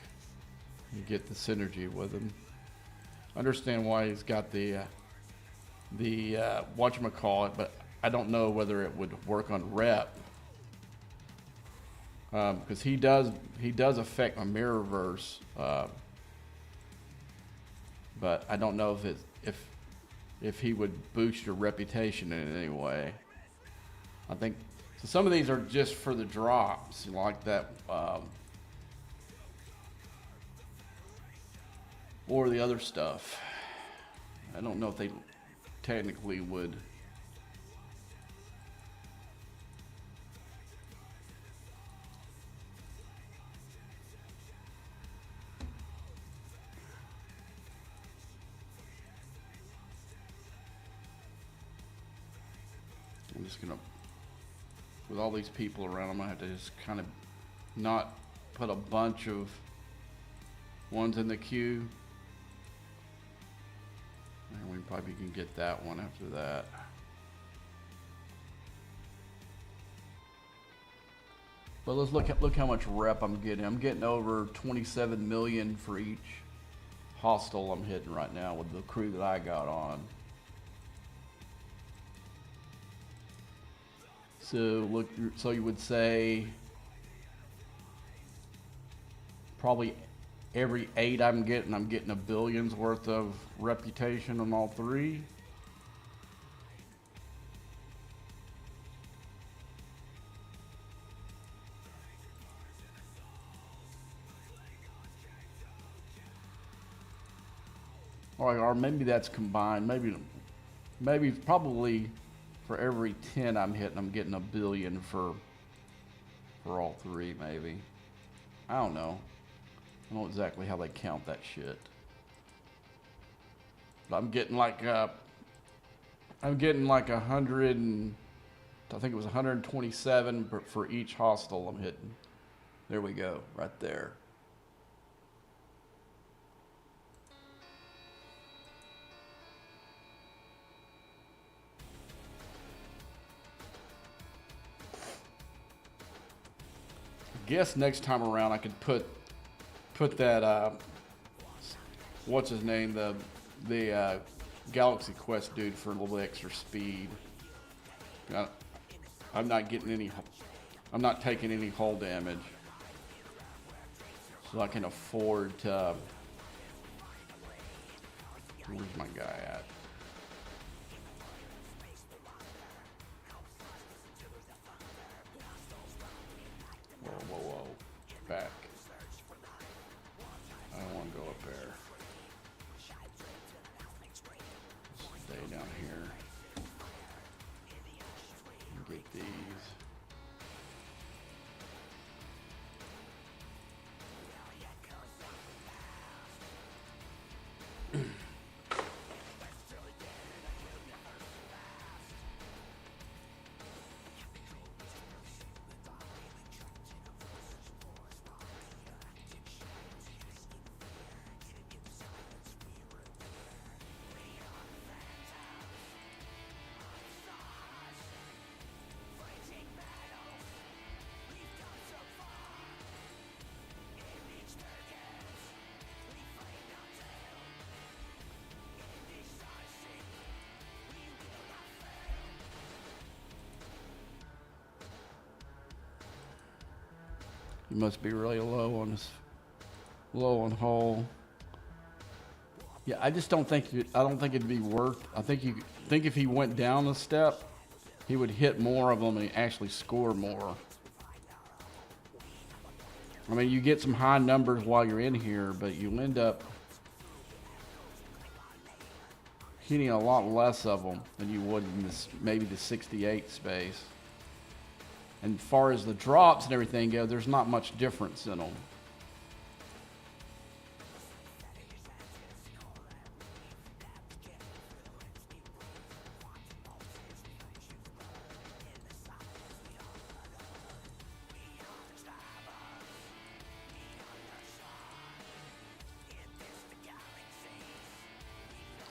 Speaker 1: and get the synergy with him? Understand why he's got the whatchamacallit, but I don't know whether it would work on rep. Because he does affect my mirrorverse, but I don't know if he would boost your reputation in any way. I think so. Some of these are just for the drops, like that, or the other stuff. I don't know if they technically would. I'm just gonna, with all these people around, I'm gonna have to just kind of not put a bunch of ones in the queue. And we probably can get that one after that. But let's look how much rep I'm getting. I'm getting over 27 million for each hostile I'm hitting right now with the crew that I got on. So so you would say probably every 8 I'm getting a billion's worth of reputation on all 3. or maybe that's combined. Maybe probably for every 10 I'm hitting, I'm getting a billion for all three. Maybe, I don't know. I don't know exactly how they count that shit. But I'm getting like 100 and I think it was 127 for each hostile I'm hitting. There we go, right there. I guess next time around I could put that what's his name, the Galaxy Quest dude for a little extra speed. I'm not taking any hull damage, so I can afford to. Where's my guy at? Whoa, back. I don't want to go up there. Stay down here. Get these. You must be really low on hull. Yeah, I just don't think it'd be worth. I think if he went down a step, he would hit more of them and actually score more. I mean, you get some high numbers while you're in here, but you end up hitting a lot less of them than you would in maybe the 68 space. And as far as the drops and everything go, there's not much difference in them.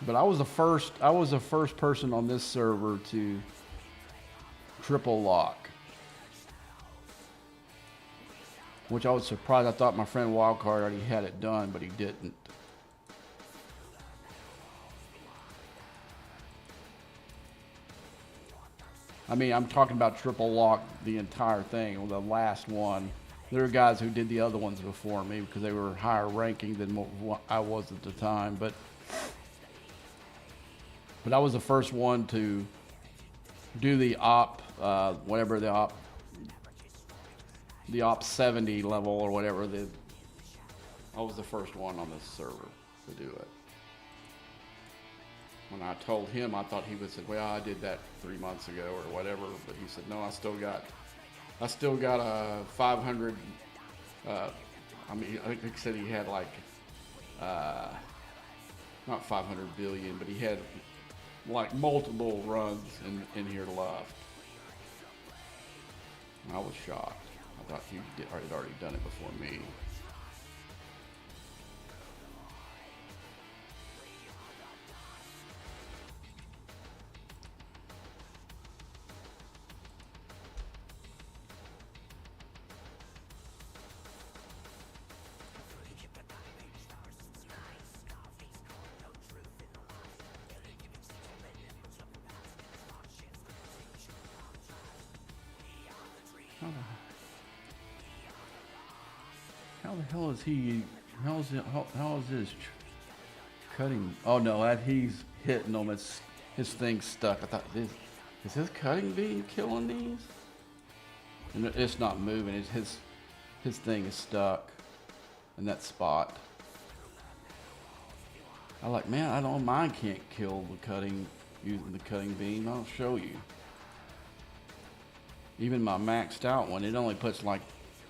Speaker 1: But I was the first person on this server to triple lock, which I was surprised. I thought my friend Wildcard already had it done, but he didn't. I mean, I'm talking about triple lock the entire thing, the last one. There are guys who did the other ones before me because they were higher ranking than what I was at the time, but I was the first one to do the whatever the op 70 level or whatever. I was the first one on this server to do it. When I told him, I thought he would say, well, I did that 3 months ago or whatever, but he said, no, I still got a 500, I mean, I think he said he had like, not 500 billion, but he had like multiple runs in here left. And I was shocked. I thought he had already done it before me. How the hell is he? How is his cutting? Oh no, he's hitting them. His thing's stuck. I thought is his cutting beam killing these? And it's not moving. His thing is stuck in that spot. I like, man, I don't, mine can't kill the cutting, using the cutting beam. I'll show you. Even my maxed out one, it only puts like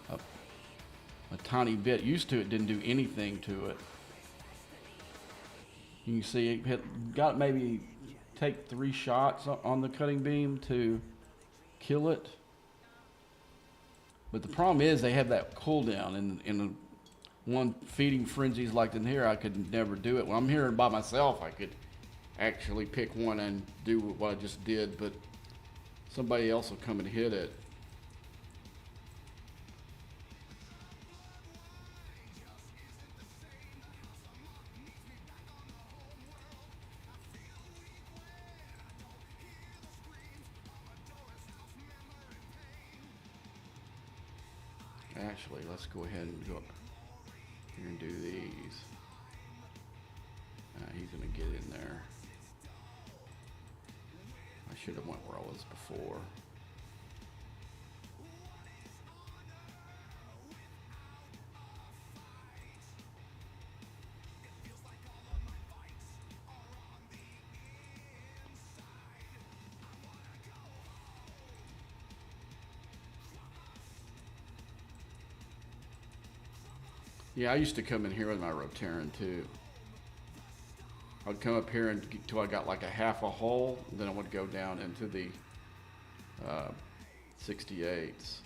Speaker 1: a tiny bit. Used to, it didn't do anything to it. You can see it got maybe take 3 shots on the cutting beam to kill it. But the problem is they have that cooldown, and in one feeding frenzies like in here, I could never do it. When I'm here by myself, I could actually pick one and do what I just did, but somebody else will come and hit it. Actually, let's go ahead and go up here and do these. He's gonna get in there. I should have went where I was before. Yeah, I used to come in here with my Rotaran too. I'd come up here until I got like a half a hole, and then I would go down into the 68s.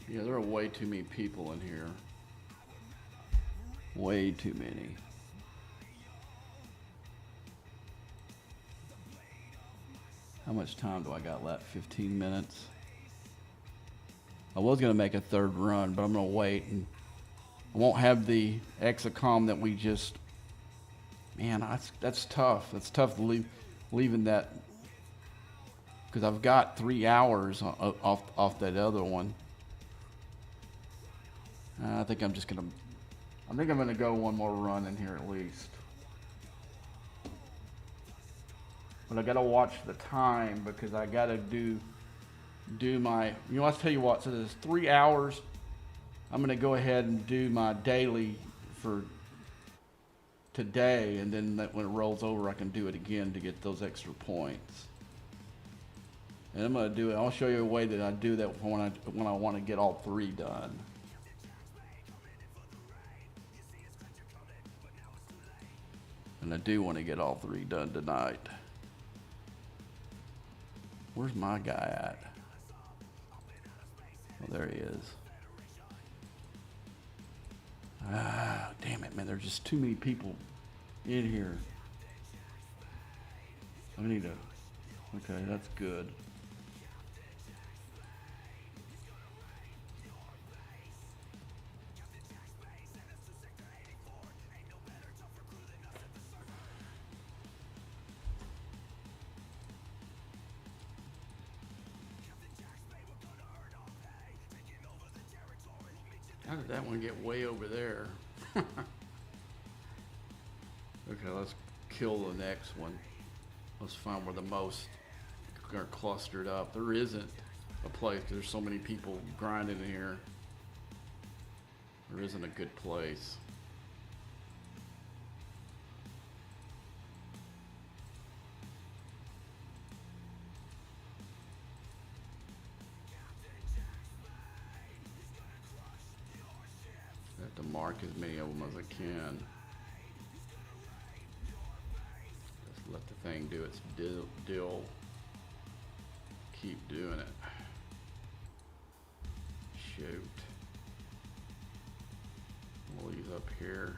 Speaker 1: Yeah, there are way too many people in here. Way too many. How much time do I got left? 15 minutes. I was gonna make a third run, but I'm gonna wait, and I won't have the Exocom that we just. Man, that's tough. That's tough to leaving that, because I've got 3 hours off that other one. I think I'm just gonna. I think I'm gonna go one more run in here at least. But I gotta watch the time, because I gotta do my. You know, I'll tell you what. So there's 3 hours. I'm gonna go ahead and do my daily for today, and then when it rolls over, I can do it again to get those extra points. And I'm gonna do it. I'll show you a way that I do that when I want to get all 3 done. And I do want to get all 3 done tonight. Where's my guy at? Oh, there he is. Ah, damn it, man. There's just too many people in here. I need to. Okay, that's good. How did that one get way over there? Okay, let's kill the next one. Let's find where the most are clustered up. There isn't a place. There's so many people grinding in here. There isn't a good place. I have to mark as many of them as I can. Just let the thing do its deal. Keep doing it. Shoot. We'll leave up here.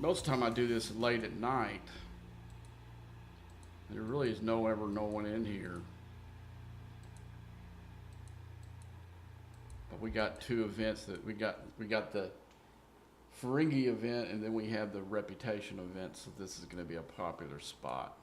Speaker 1: Most of the time I do this late at night. There really is no one in here. But we got two events that we got the Ferengi event, and then we have the Reputation event, so this is going to be a popular spot.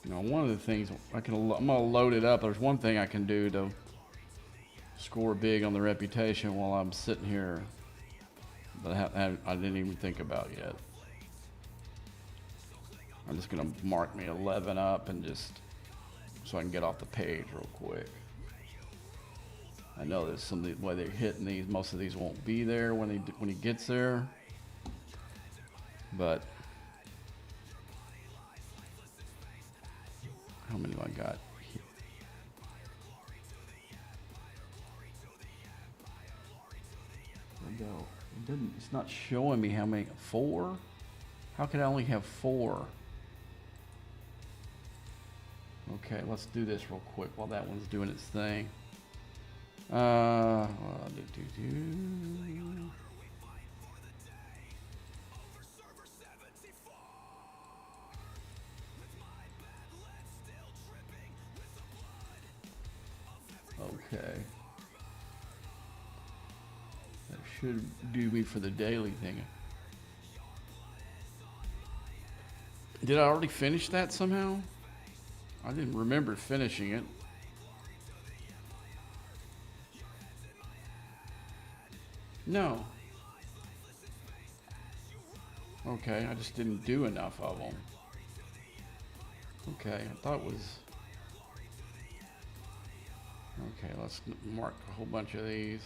Speaker 1: You know, one of the things I'm gonna load it up. There's one thing I can do to score big on the Reputation while I'm sitting here that I didn't even think about yet. I'm just gonna mark me 11 up and just so I can get off the page real quick. I know there's some of the way they're hitting these. Most of these won't be there when he gets there, but. How many do I got? It's not showing me how many. 4? How could I only have 4? Okay, let's do this real quick while that one's doing its thing. Okay. That should do me for the daily thing. Did I already finish that somehow? I didn't remember finishing it. No. Okay, I just didn't do enough of them. Okay, I thought it was... Okay, let's mark a whole bunch of these.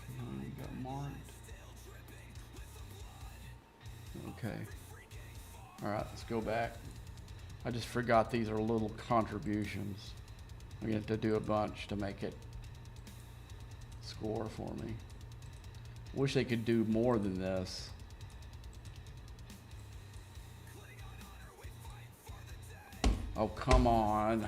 Speaker 1: Okay, we got marked. Okay. All right, let's go back. I just forgot these are little contributions. We have to do a bunch to make it score for me. Wish they could do more than this. Oh, come on.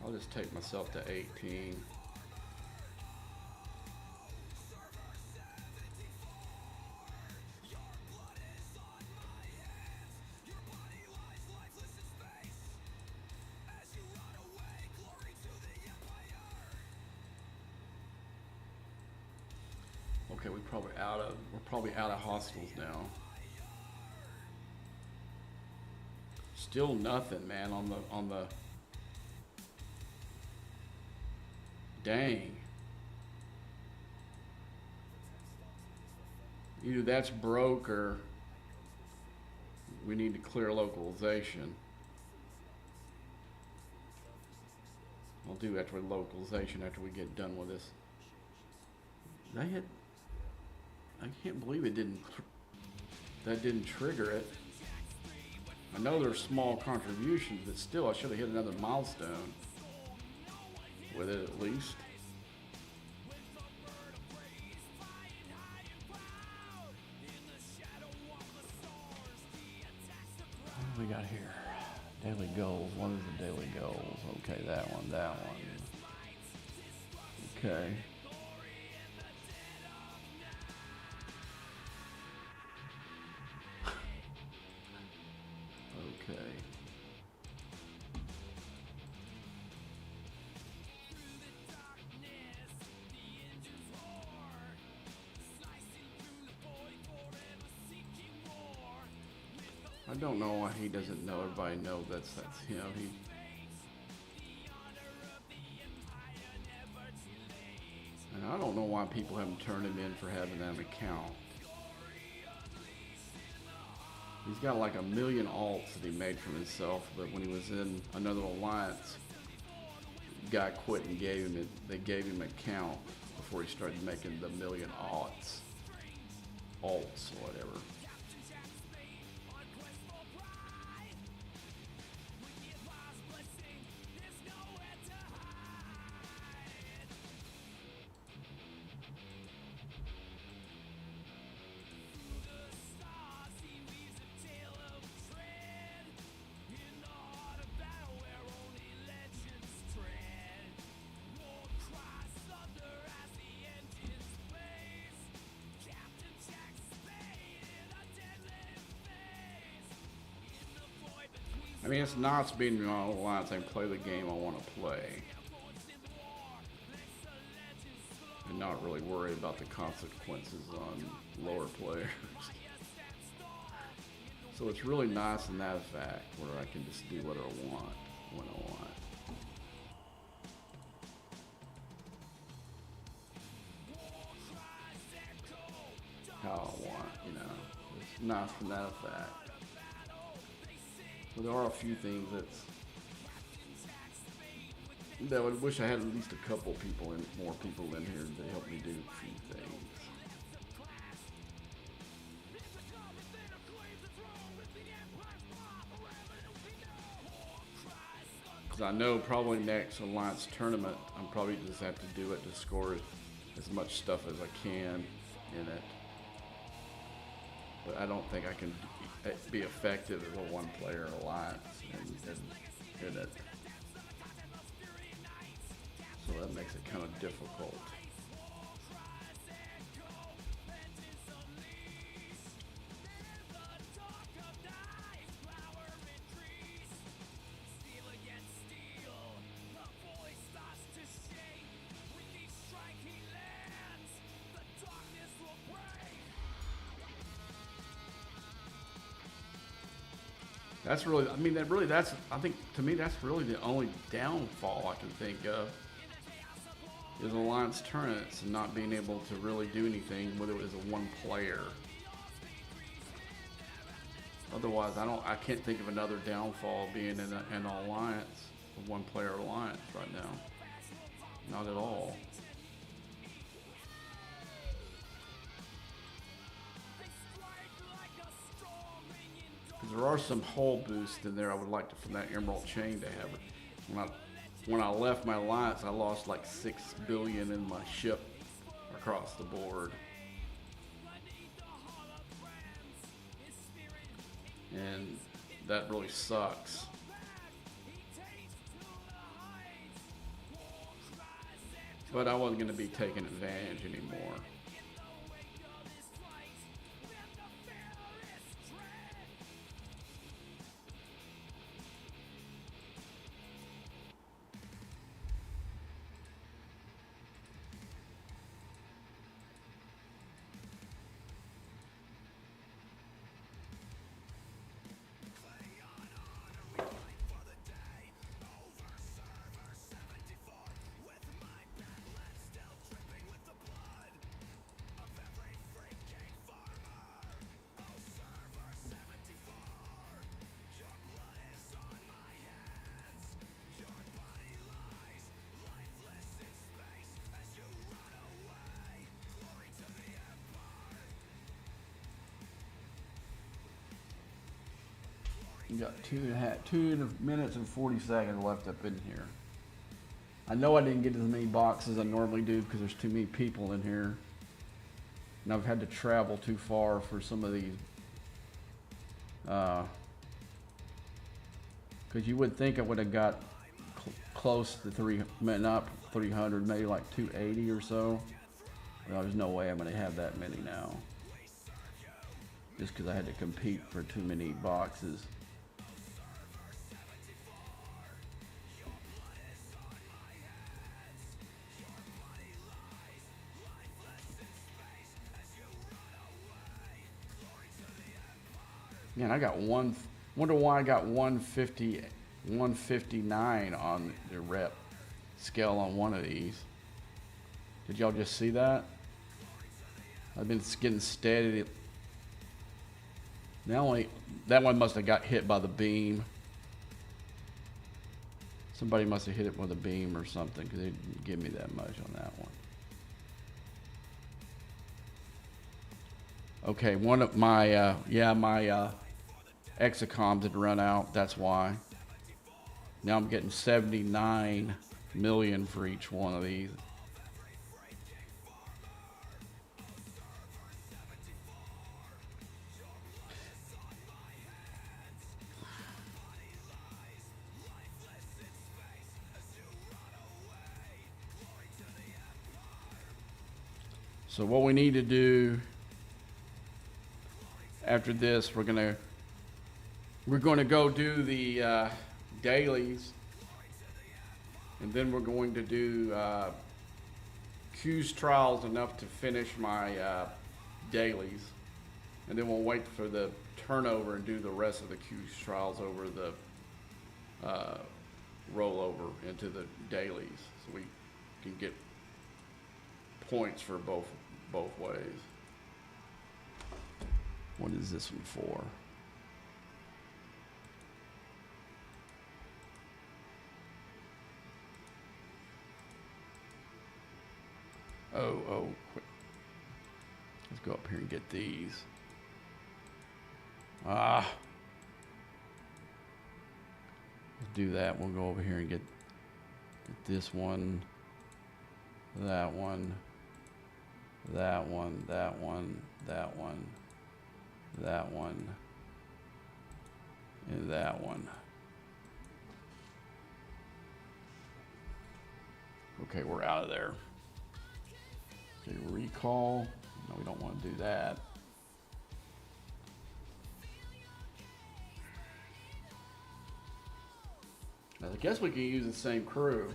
Speaker 1: I'll just take myself to 18. Okay, we're probably out of hostiles now. Still nothing, man, on the dang. Either that's broke or we need to clear localization. I'll do after localization after we get done with this. I can't believe it that didn't trigger it. I know there's small contributions, but still I should have hit another milestone with it at least. What do we got here? Daily goals. What is the daily goals? Okay, that one. Okay. Okay. I don't know why he doesn't know. Everybody knows that's him. And I don't know why people haven't turned him in for having that account. He's got like 1 million alts that he made for himself, but when he was in another alliance, the guy quit and gave him it. They gave him an account before he started making the 1 million alts, or whatever. I mean, it's nice being in an alliance and play the game I want to play, and not really worry about the consequences on lower players. So it's really nice in that fact, where I can just do what I want when I want. How I want, you know. It's nice in that fact. But there are a few things that I would wish I had at least a couple people and more people in here to help me do a few things. Because I know probably next Alliance tournament, I'm probably just have to do it to score as much stuff as I can in it. But I don't think I can be effective as a one-player alliance in it. So that makes it kind of difficult. That's really, I mean, I think to me, that's really the only downfall I can think of is Alliance tournaments and not being able to really do anything with it as a one player. Otherwise, I can't think of another downfall being in an alliance, a one player alliance right now. Not at all. There are some hull boosts in there I would like to, from that Emerald Chain to have. When I left my alliance, I lost like 6 billion in my ship across the board. And that really sucks. But I wasn't going to be taking advantage anymore. You got 2 minutes and 40 seconds left up in here. I know I didn't get as many boxes as I normally do because there's too many people in here. And I've had to travel too far for some of these. Because you would think I would have got close to not 300, maybe like 280 or so. But there's no way I'm going to have that many now. Just because I had to compete for too many boxes. Man, I got wonder why I got 159 on the rep scale on one of these. Did y'all just see that? I've been getting steady. Now that one must have got hit by the beam. Somebody must have hit it with a beam or something because they didn't give me that much on that one. Okay, one of my, my exacoms had run out. That's why. Now I'm getting 79 million for each one of these. So what we need to do after this, we're gonna go do the dailies, and then we're going to do Q's trials enough to finish my dailies, and then we'll wait for the turnover and do the rest of the Q's trials over the rollover into the dailies, so we can get points for both ways. What is this one for? Oh, quick. Let's go up here and get these. Let's do that. We'll go over here and get this one, that one, that one, that one, that one, that one, and that one. Okay, we're out of there. Okay, recall. No, we don't want to do that. I guess we can use the same crew.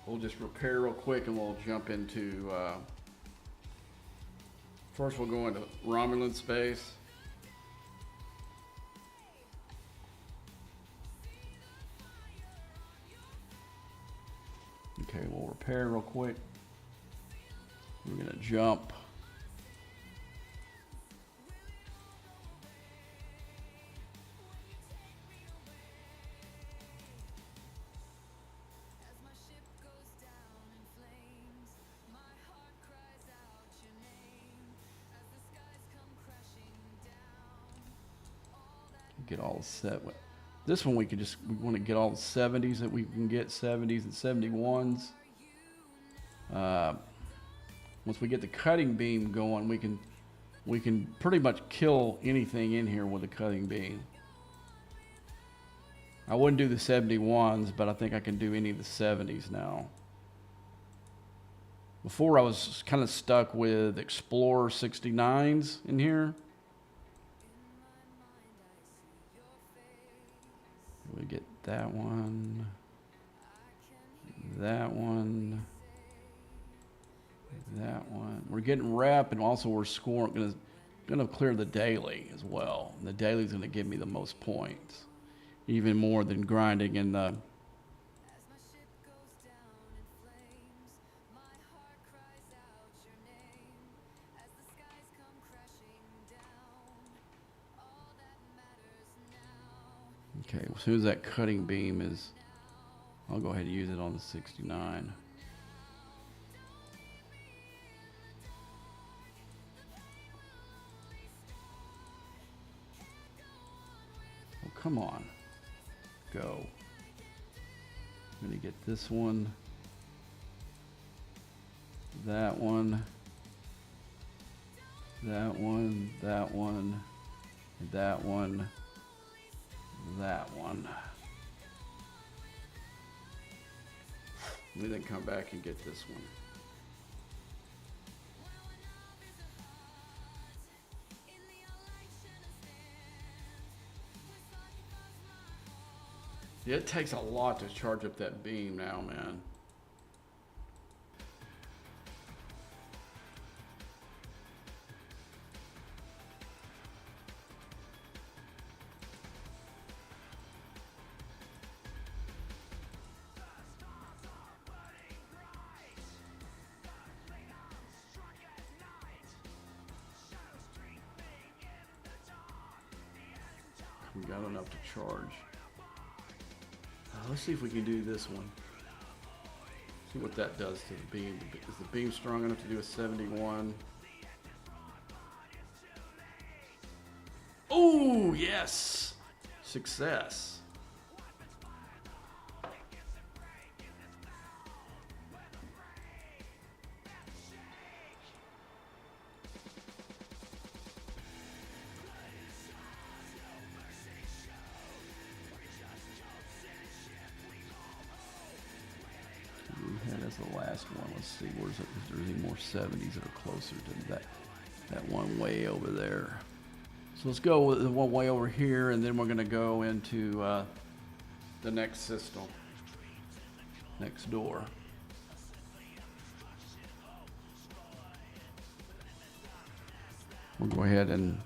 Speaker 1: We'll just repair real quick and we'll jump into, first we'll go into Romulan space. Okay, we'll repair real quick. We're gonna jump. Get all set. This one we want to get all the 70s that we can get, 70s and 71s. Once we get the cutting beam going, we can pretty much kill anything in here with a cutting beam. I wouldn't do the 71s, but I think I can do any of the 70s now. Before I was kind of stuck with Explorer 69s in here. We get that one, that one, that one. We're getting rep, and also we're scoring. Gonna clear the daily as well. And the daily is gonna give me the most points, even more than grinding in the. Okay, as soon as that cutting beam is, I'll go ahead and use it on the 69. Oh, come on. Go. I'm going to get this one, that one, that one, that one, that one. That one. We then come back and get this one. Yeah, it takes a lot to charge up that beam now, man. We got enough to charge. Let's see if we can do this one. See what that does to the beam. Is the beam strong enough to do a 71? Oh, yes! Success. That's the last one. Let's see, where's it? If there's any more 70s that are closer to that one way over there. So let's go with the one way over here, and then we're going to go into the next system, next door. We'll go ahead and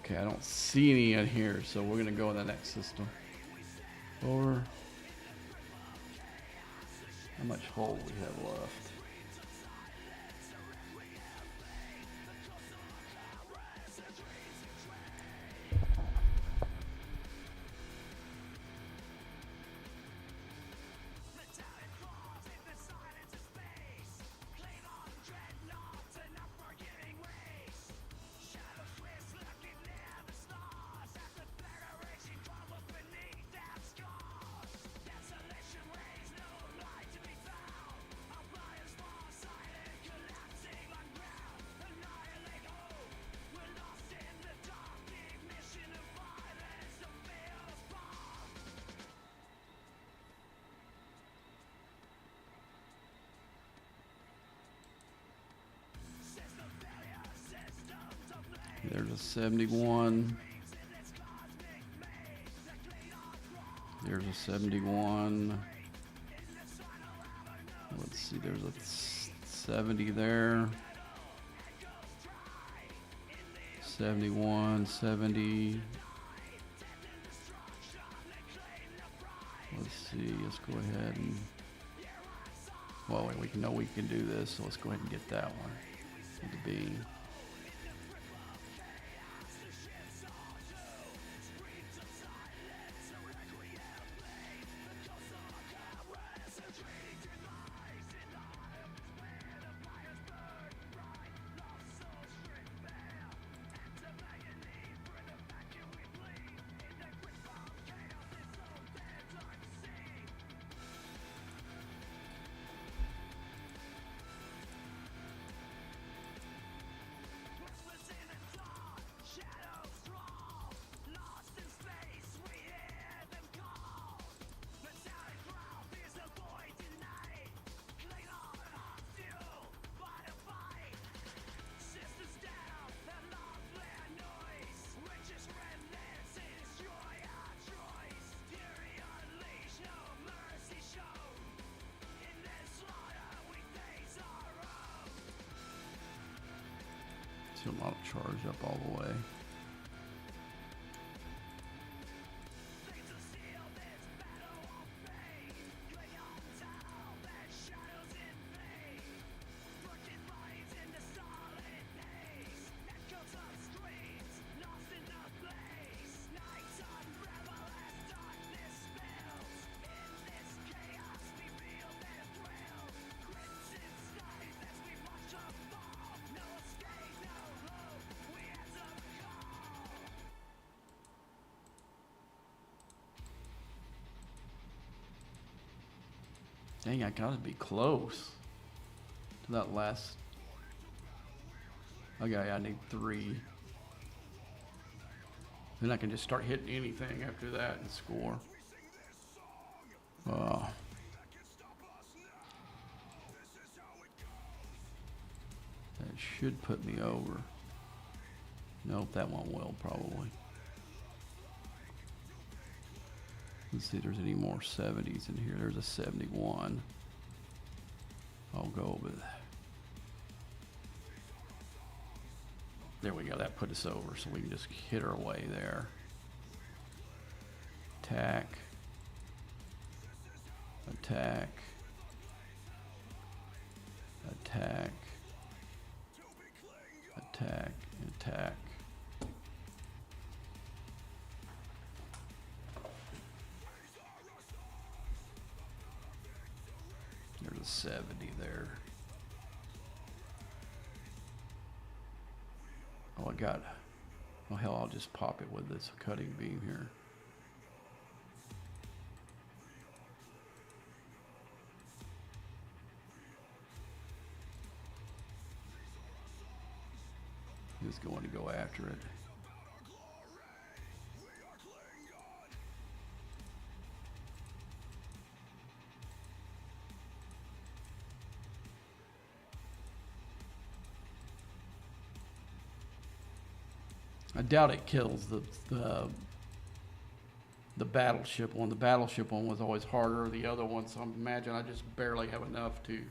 Speaker 1: okay, I don't see any in here, so we're gonna go in the next system. Or how much hold we have left? There's a 71. There's a 71. Let's see, there's a 70 there. 71, 70. Let's see, let's go ahead and, well, we know we can do this, so let's go ahead and get that one with the B. So I'm not charged up all the way. Dang, I gotta be close to that last. Okay, I need 3. Then I can just start hitting anything after that and score. That should put me over. Nope, that one will probably. Let's see if there's any more 70s in here. There's a 71. I'll go with. There we go. That put us over, so we can just hit our way there. Attack. Attack. Attack. Attack. Attack. There's a 70 there. Oh, I got. Oh, hell, I'll just pop it with this cutting beam here. He's going to go after it. I doubt it kills the battleship one. The battleship one was always harder. The other one, so I imagine I just barely have enough to.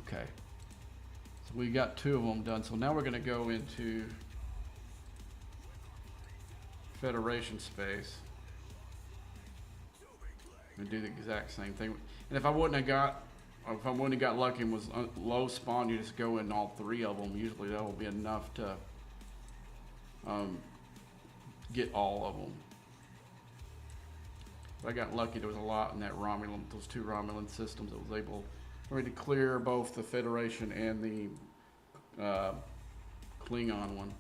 Speaker 1: Okay, so we got 2 of them done. So now we're going to go into Federation space and do the exact same thing. And if I wouldn't have got lucky and was low spawn, you just go in all 3 of them. Usually that will be enough to get all of them. But I got lucky. There was a lot in that Romulan, those 2 Romulan systems that was able. Ready to clear both the Federation and the Klingon one.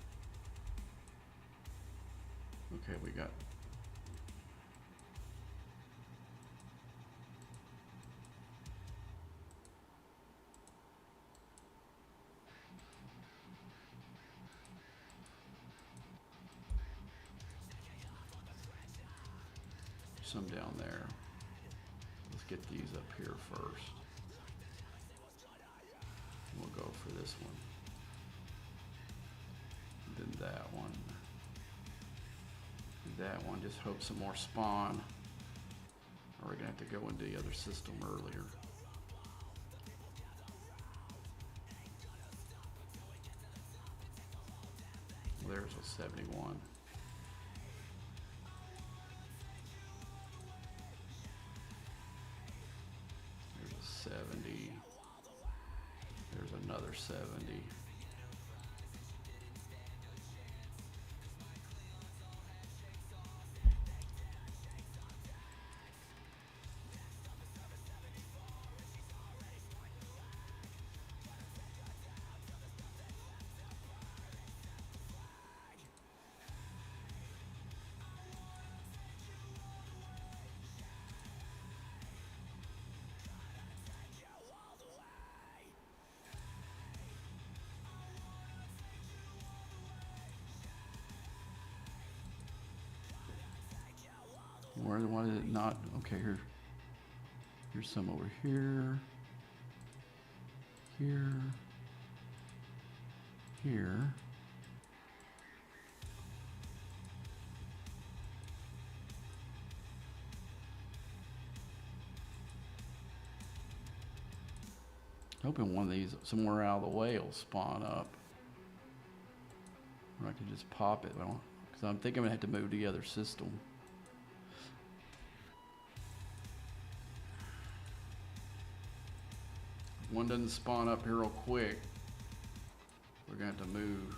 Speaker 1: Okay, we got. Some down there. Let's get these up here first. We'll go for this one. Then that one. That one. Just hope some more spawn. Or we're gonna have to go into the other system earlier. There's a 71. There's a 70. There's another 70. Why did it not? Okay, here's some over here. Here. Hoping one of these somewhere out of the way will spawn up. Or I can just pop it. Because I'm thinking I'm going to have to move to the other system. If one doesn't spawn up here real quick, we're going to have to move.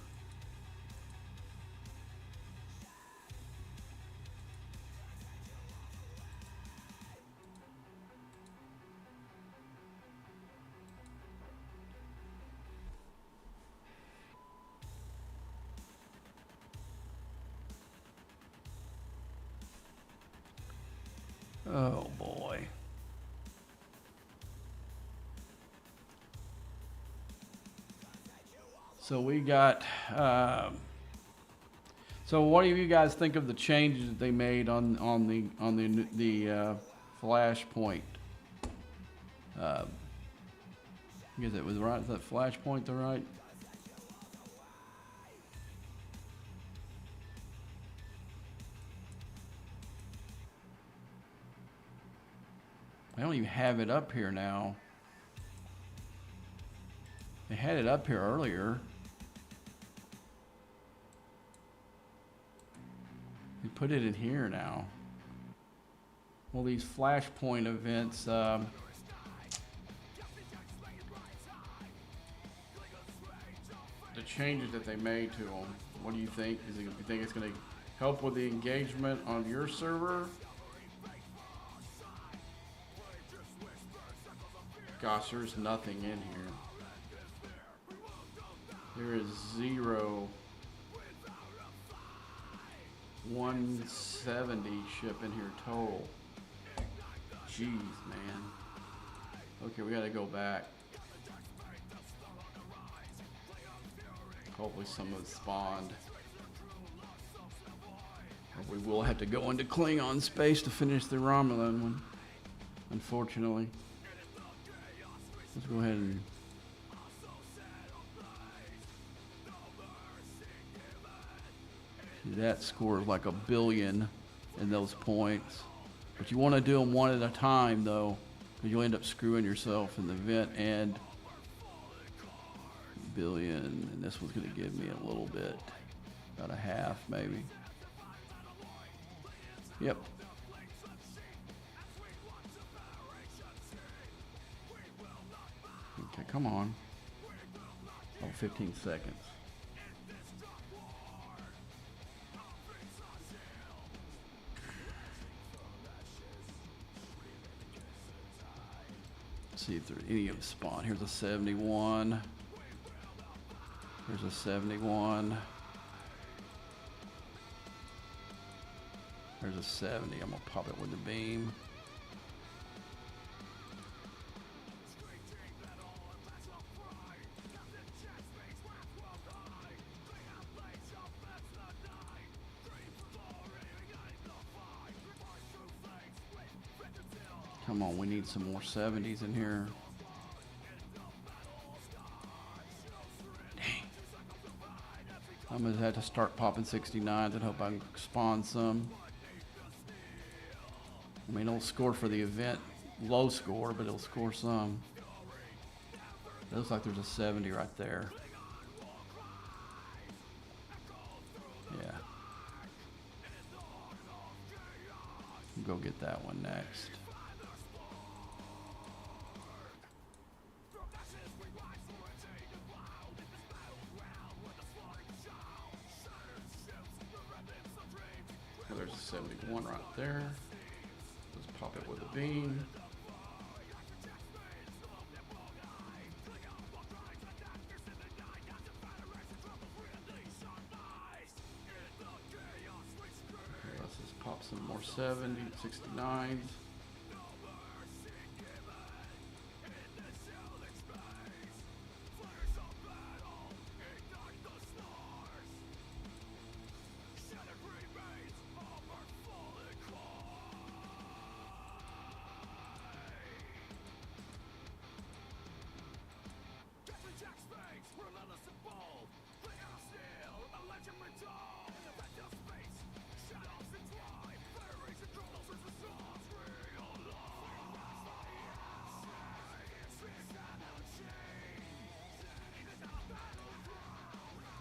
Speaker 1: Oh boy. So we got. So what do you guys think of the changes that they made on the Flashpoint? I guess it was right. Is that Flashpoint the right? I don't even have it up here now. They had it up here earlier. They put it in here now. Well, these Flashpoint events. The changes that they made to them. What do you think? You think it's going to help with the engagement on your server? Gosh, there's nothing in here. There is 170 ship in here total. Jeez, man. Okay, we gotta go back. Hopefully some of it spawned. We will have to go into Klingon space to finish the Romulan one, unfortunately. Let's go ahead and see, that scores like 1 billion in those points. But you want to do them one at a time though, because you'll end up screwing yourself in the event. And billion, and this one's going to give me a little bit, about a half maybe. Yep. Okay, come on. Oh, 15 seconds. Let's see if there's any of them spawn. Here's a 71. Here's a 71. There's a 70. I'm gonna pop it with the beam. Come on, we need some more 70s in here. I'm gonna have to start popping 69s and hope I can spawn some. I mean, it'll score for the event, low score, but it'll score some. It looks like there's a 70 right there. Yeah. Go get that one next. There's a 71 right there. Let's pop it with a beam. Okay, let's just pop some more 70, 69s.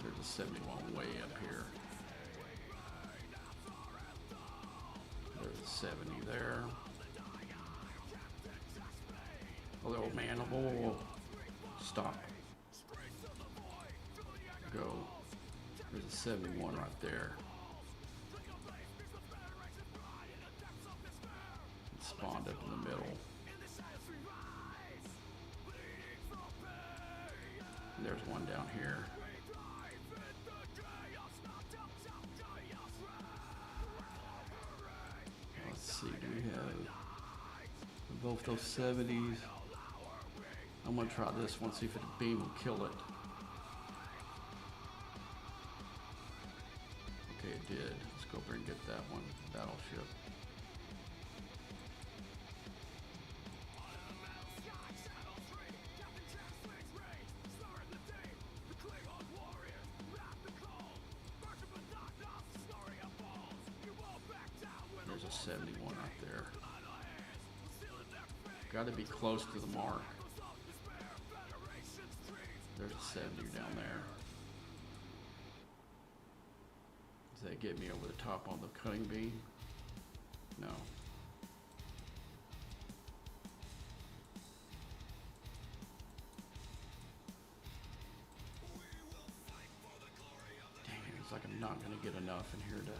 Speaker 1: There's a 71 way up here. There's a 70 there. Oh man, oh, stop. Go. There's a 71 right there. It spawned up in the middle. And there's one down here. Let's see, do we have both those 70s. I'm gonna try this one, see if the beam will kill it. Okay, it did. Let's go over and get that one. Battleship. There's a 71 out there. Got to be close to the mark. There's a 70 down there. Does that get me over the top on the cutting beam? No. Dang it, it's like I'm not going to get enough in here to...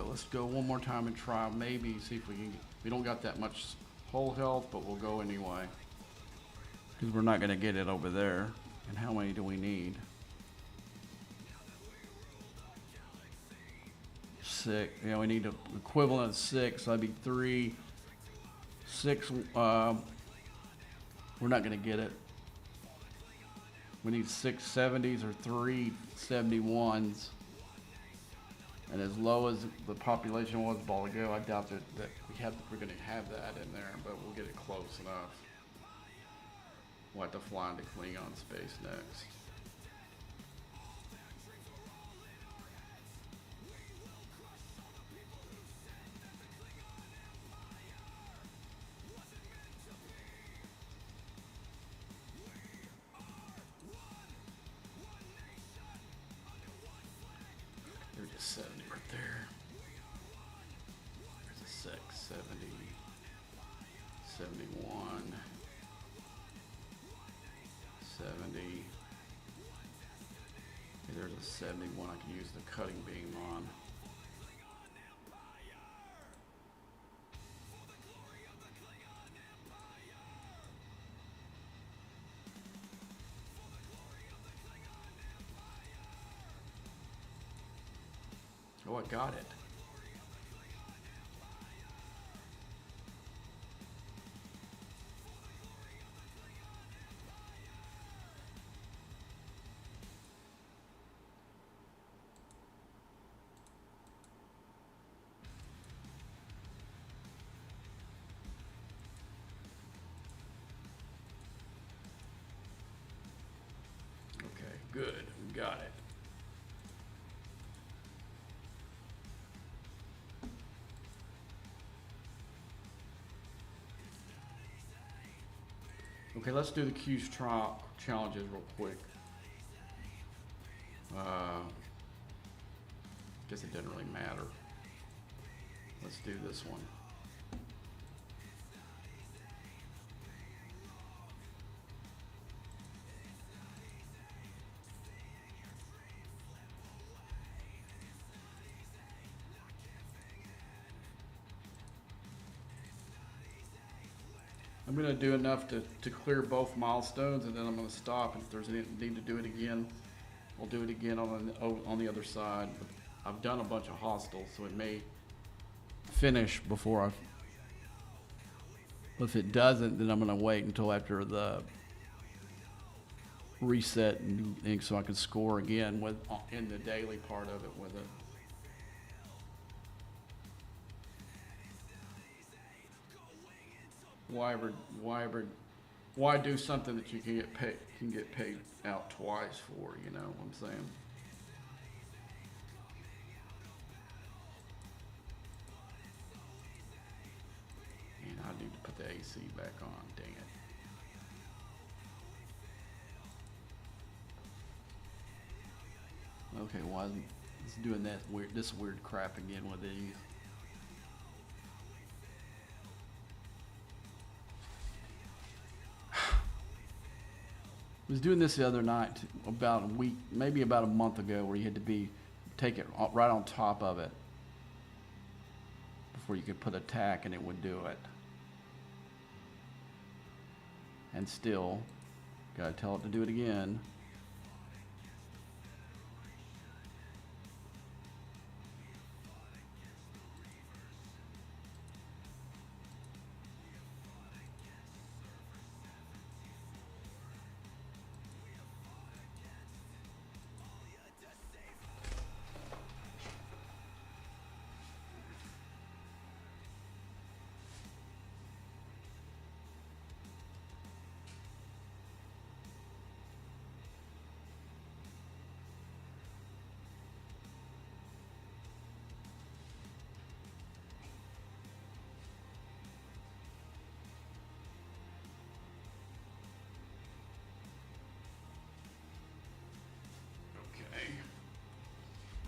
Speaker 1: Let's go one more time and try, maybe see if we can, we don't got that much hull health, but we'll go anyway. Because we're not going to get it over there. And how many do we need? 6. Yeah, we need an equivalent of 6, so that'd be 3. 6, we're not going to get it. We need 6 70s or 3 71s. And as low as the population was a ball ago, I doubt that we're going to have that in there, but we'll get it close enough. We'll have to fly into Klingon space next. There's a 70 right there. There's a 6, 70, 71, 70. Okay, there's a 71 I can use the cutting beam on. Oh, I got it. Okay, good. We got it. Okay, let's do the Q's challenges real quick. Guess it doesn't really matter. Let's do this one. I'm going to do enough to clear both milestones, and then I'm going to stop. And if there's any need to do it again, we'll do it again on the other side. But I've done a bunch of hostiles, so it may finish before I... If it doesn't, then I'm going to wait until after the reset, and so I can score again in the daily part of it with it. Why do something that you can get paid out twice for? You know what I'm saying? And I need to put the AC back on. Dang it! Okay, why is it's doing this weird crap again with these? I was doing this the other night, about a week, maybe about a month ago, where you had to take it right on top of it before you could put a tack and it would do it. And still, gotta tell it to do it again.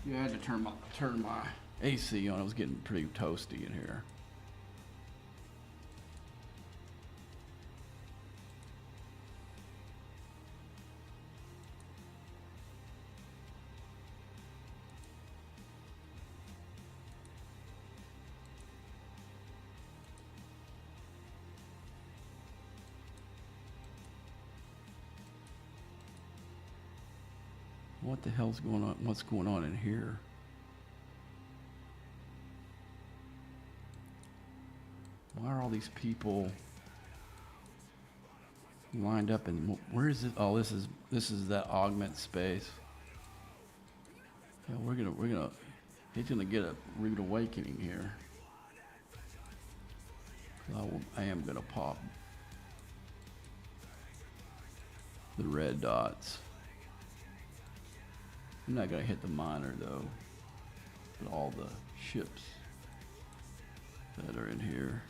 Speaker 1: Yeah, I had to turn my AC on. It was getting pretty toasty in here. What the hell's going on? What's going on in here? Why are all these people lined up in? Where is it? Oh, this is that augment space. Yeah, we're gonna. He's gonna get a rude awakening here. I am gonna pop the red dots. I'm not gonna hit the miner though, but all the ships that are in here.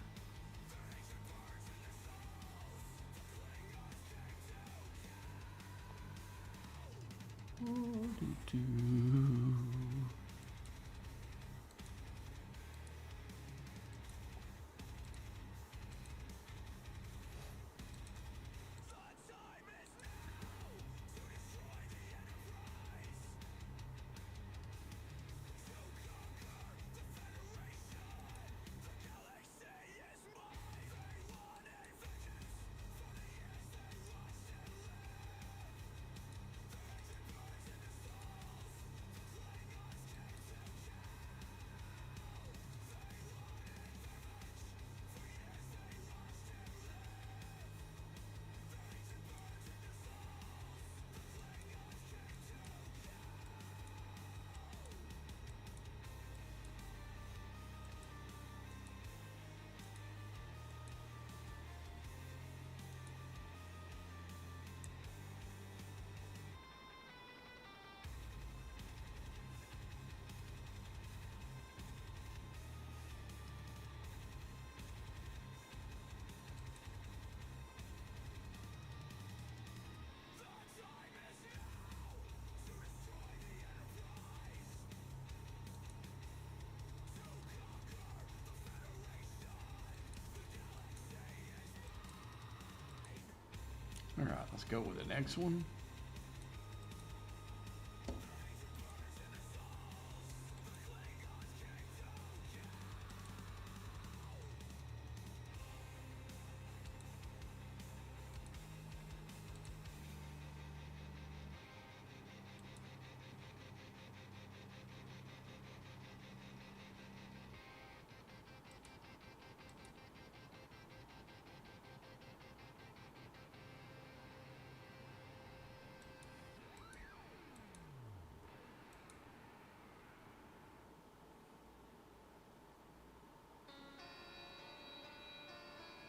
Speaker 1: All right, let's go with the next one.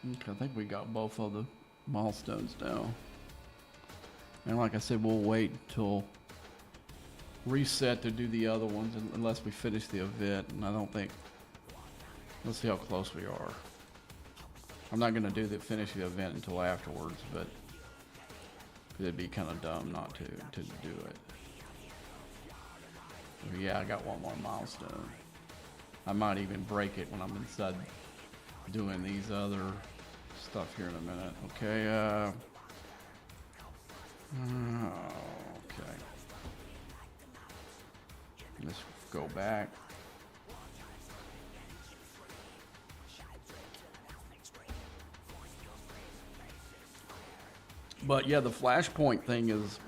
Speaker 1: Okay, I think we got both of the milestones now. And like I said, we'll wait until reset to do the other ones unless we finish the event. And I don't think, let's see how close we are. I'm not gonna finish the event until afterwards, but it'd be kind of dumb not to do it. But yeah, I got one more milestone. I might even break it when I'm inside doing these other stuff here in a minute. Okay, okay. Let's go back. But yeah, the flashpoint thing is,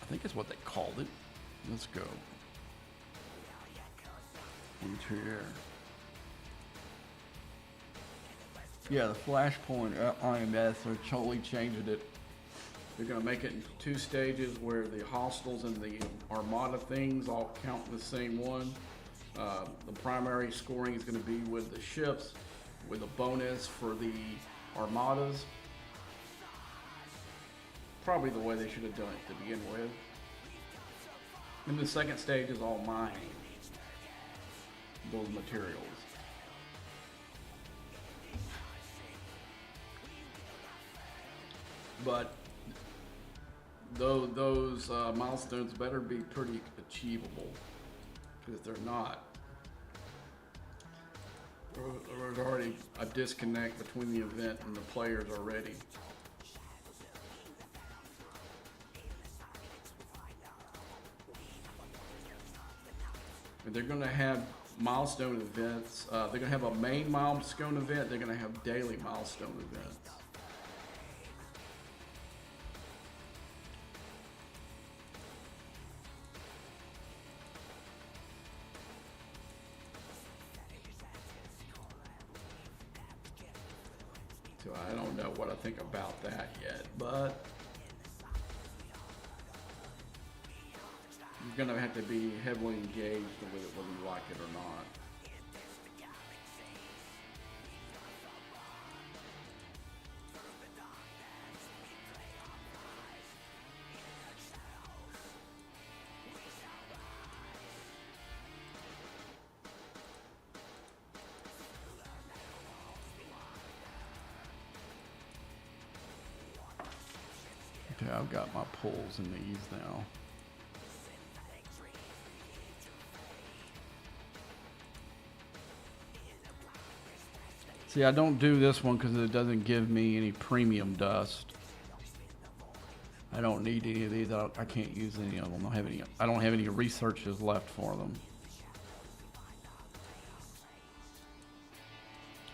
Speaker 1: I think it's what they called it. Let's go into here. Yeah, the flashpoint IMS, they're totally changing it. They're gonna make it into 2 stages where the hostiles and the armada things all count in the same one. The primary scoring is gonna be with the ships, with a bonus for the armadas. Probably the way they should have done it to begin with. And the second stage is all mining those materials. But though those milestones better be pretty achievable, because if they're not, there's already a disconnect between the event and the players already. And they're going to have milestone events. They're going to have a main milestone event. They're going to have daily milestone events. So I don't know what I think about that yet, but you're going to have to be heavily engaged with it whether you like it or not. Okay, I've got my pulls in these now. See, I don't do this one because it doesn't give me any premium dust. I don't need any of these. I can't use any of them. I don't have any researches left for them.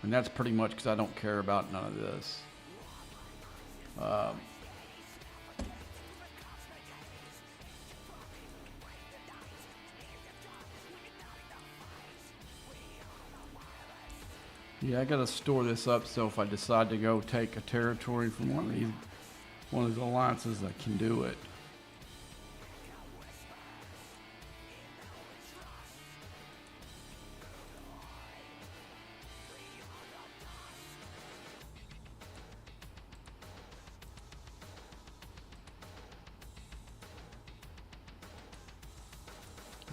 Speaker 1: And that's pretty much because I don't care about none of this. Yeah, I gotta store this up so if I decide to go take a territory from one of these alliances, I can do it.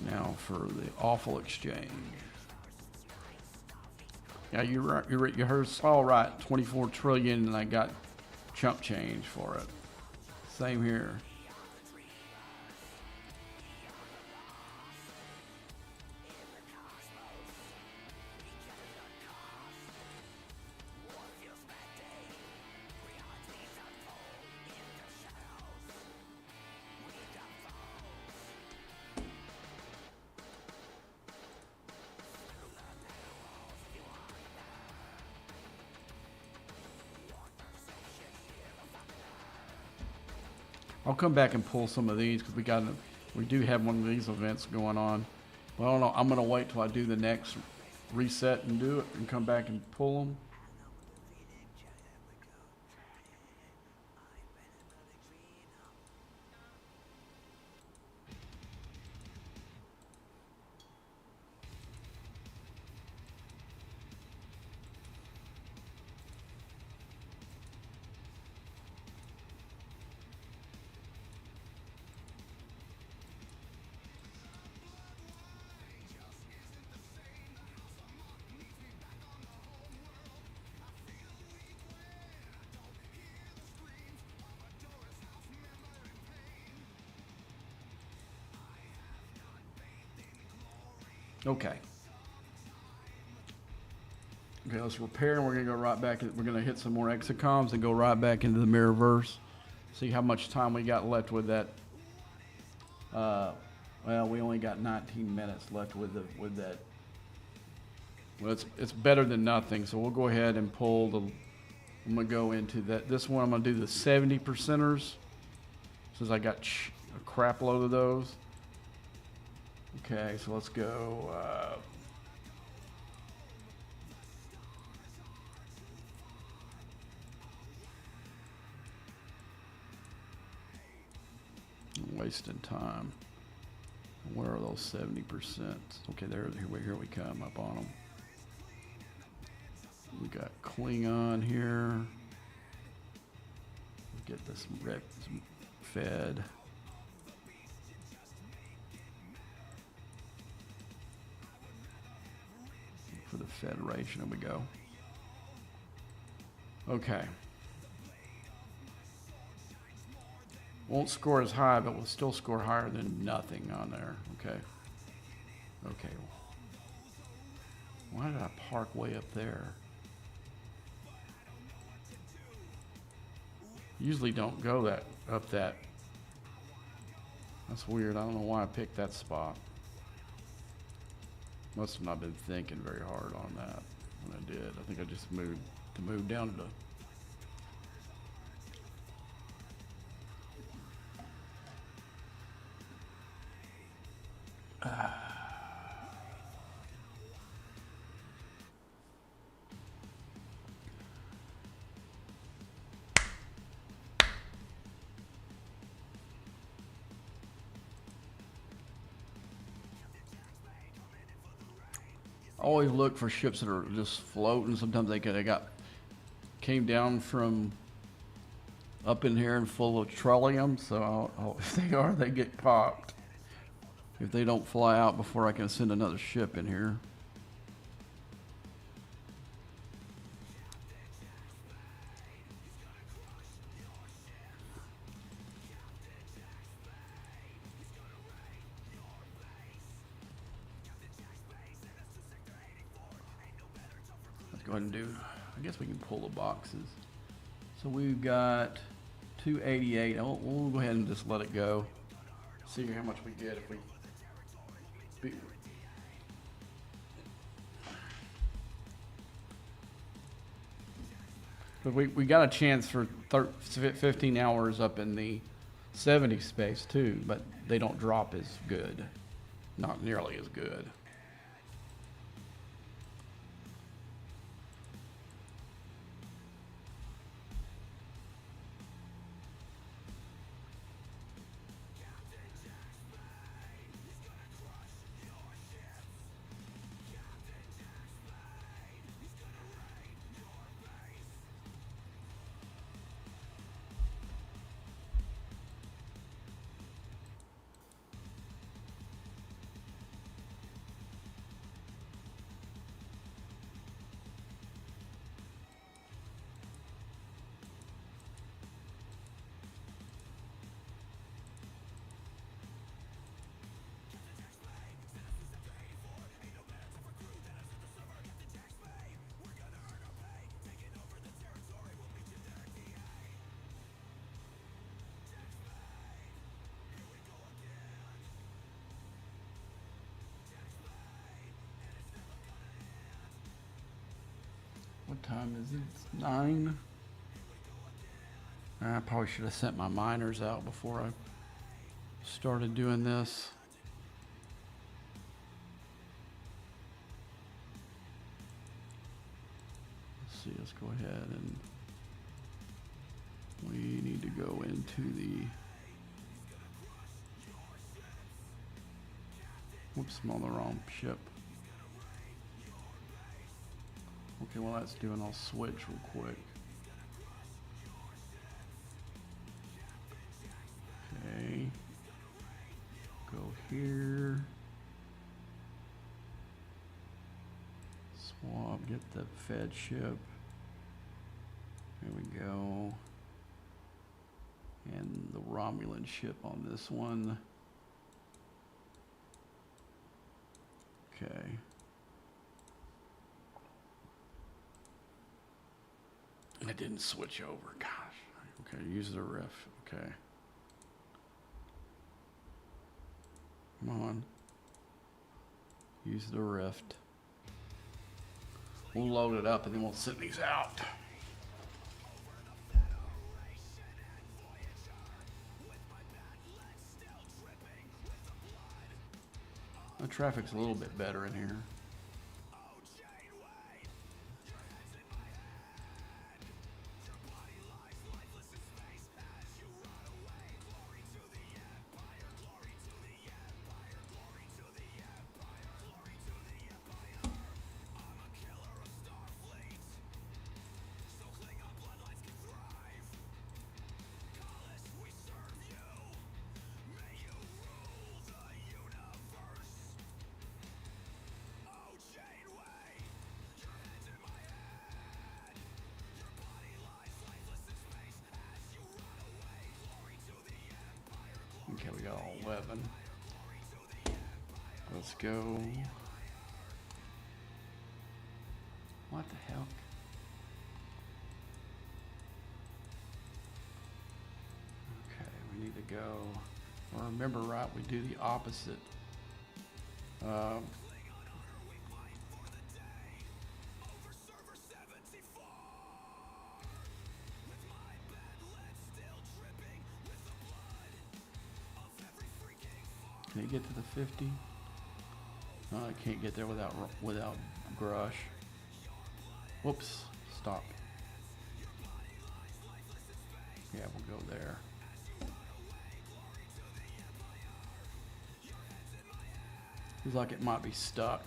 Speaker 1: Now for the awful exchange. Yeah, you heard all right. 24 trillion, and I got chump change for it. Same here. I'll come back and pull some of these because we do have one of these events going on. But I don't know. I'm gonna wait till I do the next reset and do it, and come back and pull them. Okay. Okay, let's repair, and we're gonna go right back. We're gonna hit some more exacoms and go right back into the Mirrorverse. See how much time we got left with that. Well, we only got 19 minutes left with that. Well, it's better than nothing. So we'll go ahead and pull the. I'm gonna go into that. This one I'm gonna do the 70%ers, since I got a crap load of those. Okay, so let's go. I'm wasting time. Where are those 70%? Okay, here we come up on them. We got Klingon here. Get this fed. For the Federation, here we go. Okay. Won't score as high, but will still score higher than nothing on there. Okay. Okay. Why did I park way up there? Usually don't go that up that. That's weird. I don't know why I picked that spot. Must have not been thinking very hard on that when I did. I think I just moved down to. Always look for ships that are just floating. Sometimes they came down from up in here and full of trollium. So if they are, they get popped. If they don't fly out before I can send another ship in here. Go ahead and do, I guess we can pull the boxes. So we've got 288. We'll go ahead and just let it go. See how much we get if we. But we got a chance for 15 hours up in the 70 space too, but they don't drop as good. Not nearly as good. What time is it? It's 9. I probably should have sent my miners out before I started doing this. Let's see, let's go ahead and we need to go into the, whoops, I'm on the wrong ship. Okay, while that's doing, I'll switch real quick. Okay. Go here. Swap, get the Fed ship. There we go. And the Romulan ship on this one. Okay. I didn't switch over, gosh. Okay, use the riff, okay. Come on. Use the rift. We'll load it up and then we'll send these out. The traffic's a little bit better in here. we got all 11. Let's go. What the hell? Okay, we need to go. Well, remember, right? We do the opposite. Can he get to the 50? No, I can't get there without Grush. Whoops, stop. Yeah, we'll go there. Feels like it might be stuck.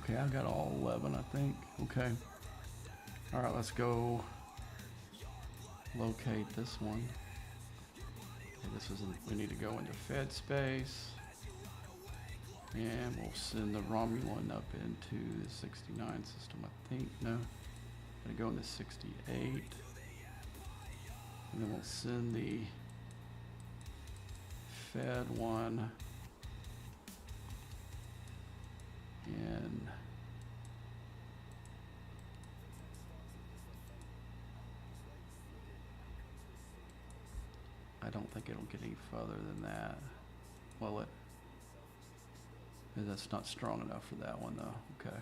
Speaker 1: Okay, I got all 11, I think. Okay. All right, let's go locate this one. Okay, this is, we need to go into Fed space. And we'll send the Romulan up into the 69 system, I think. No, gonna go into 68. And then we'll send the Fed one in. I don't think it'll get any further than that. Well, that's not strong enough for that one though. Okay.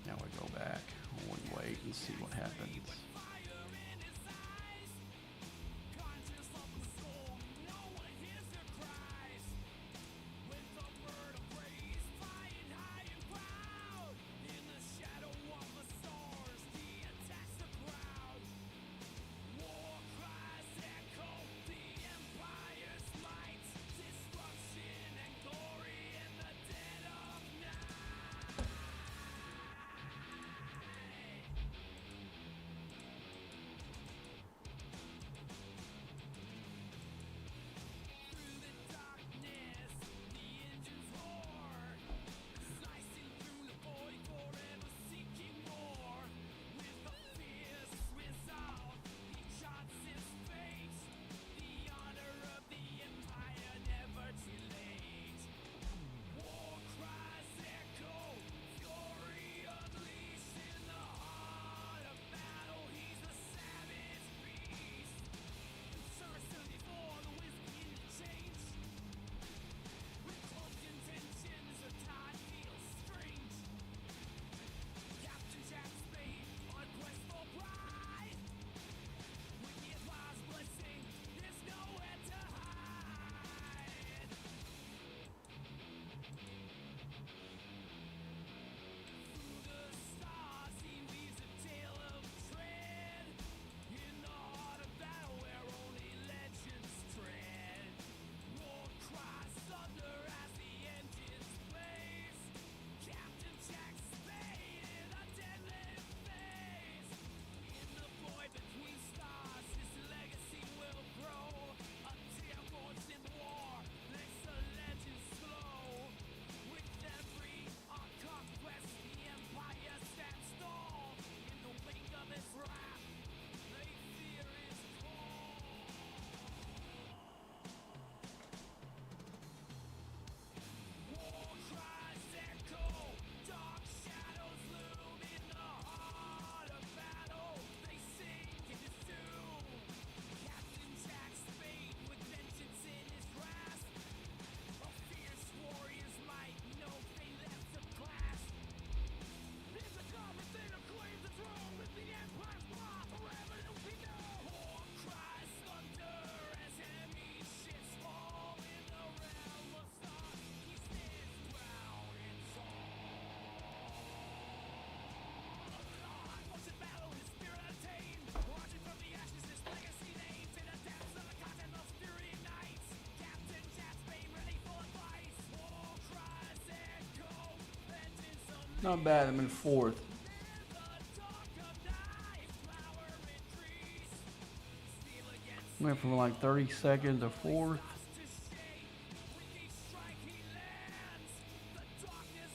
Speaker 1: Now we go back. We wait and see what happens.
Speaker 2: Not bad. I'm in fourth. Went from like 32nd to fourth.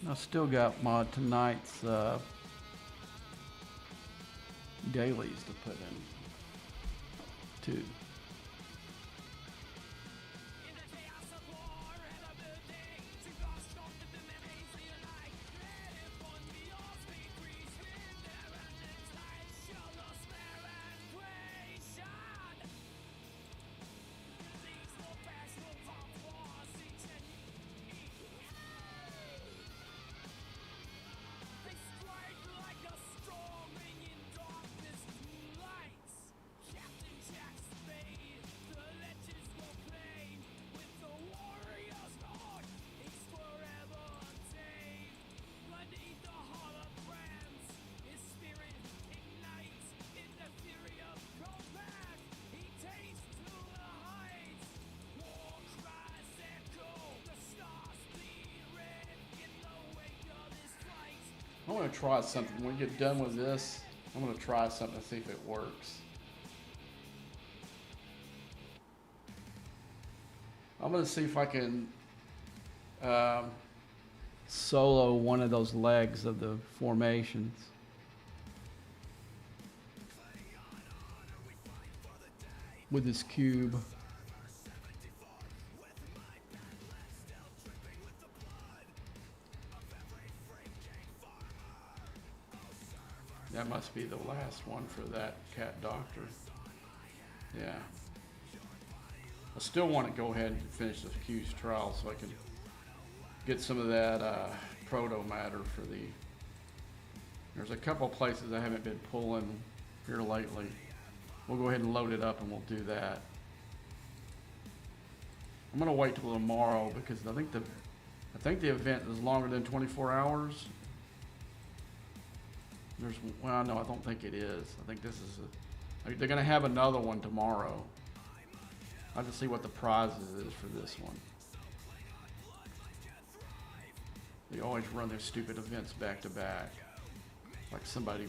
Speaker 2: I still got my tonight's dailies to put in too. I want to try something. When we get done with this, I'm going to try something to see if it works. I'm going to see if I can solo one of those legs of the formations. With this cube. That must be the last one for that cat doctor. Yeah. I still want to go ahead and finish the Q's trial so I can get some of that proto matter for the... There's a couple places I haven't been pulling here lately. We'll go ahead and load it up and we'll do that. I'm gonna wait till tomorrow because I think the event is longer than 24 hours. Well, no, I don't think it is. I think this is they're gonna have another one tomorrow. I have to see what the prizes is for this one. They always run their stupid events back to back. Like somebody...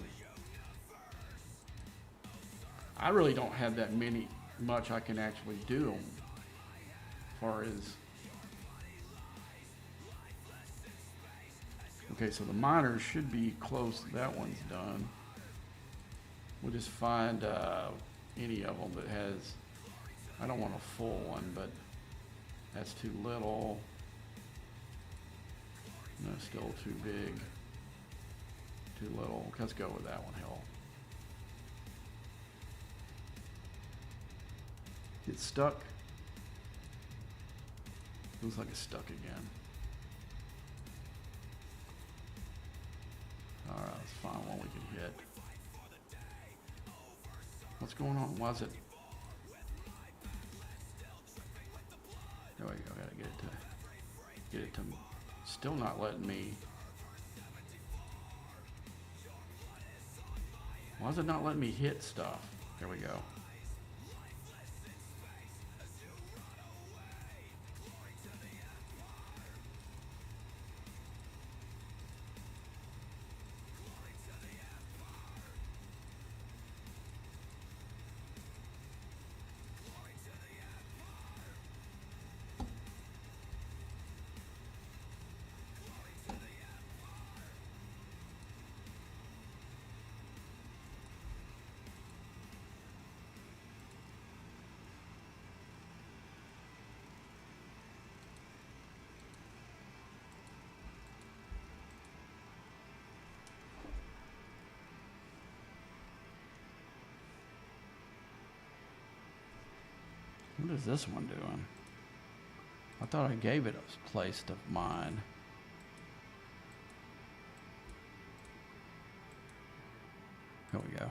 Speaker 2: I really don't have that much I can actually do as far as... Okay, so the minors should be close. That one's done. We'll just find any of them that has... I don't want a full one, but that's too little. No, still too big. Too little. Let's go with that one, hell. Get stuck. Looks like it's stuck again. Alright, let's find one we can hit. What's going on? Why is it? There we go. Gotta get it to still not letting me. Why is it not letting me hit stuff? There we go. What is this one doing? I thought I gave it a place of mine. Here we go.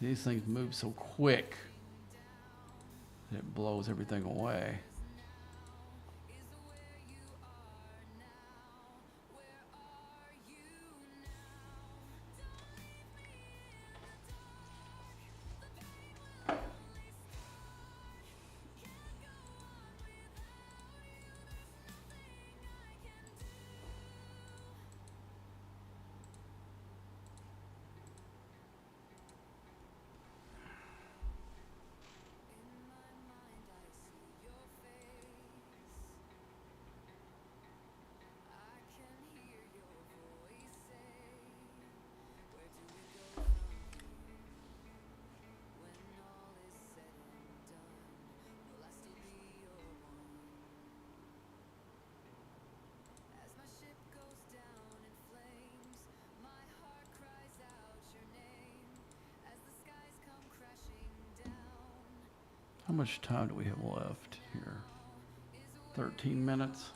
Speaker 2: These things move so quick that it blows everything away. How much time do we have left here? 13 minutes.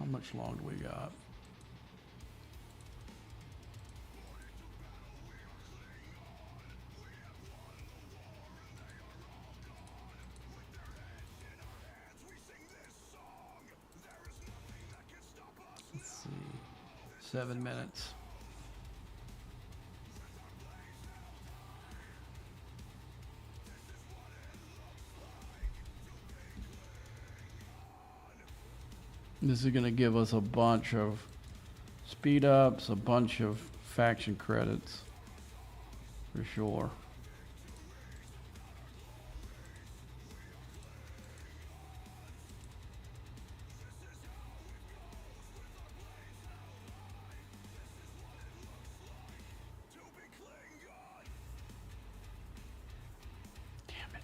Speaker 2: much longer we got? Let's see. 7 minutes. This is going to give us a bunch of speed ups, a bunch of faction credits, for sure. Damn it.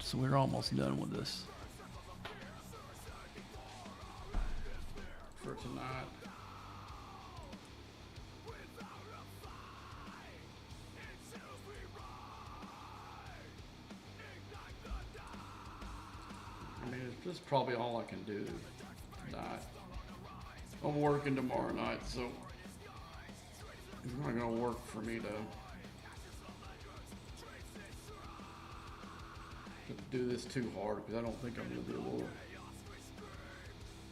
Speaker 3: so we're almost done with this.
Speaker 2: For tonight. I mean, this is probably all I can do tonight. I'm working tomorrow night, so it's not gonna work for me to do this too hard because I don't think I'm gonna be able to.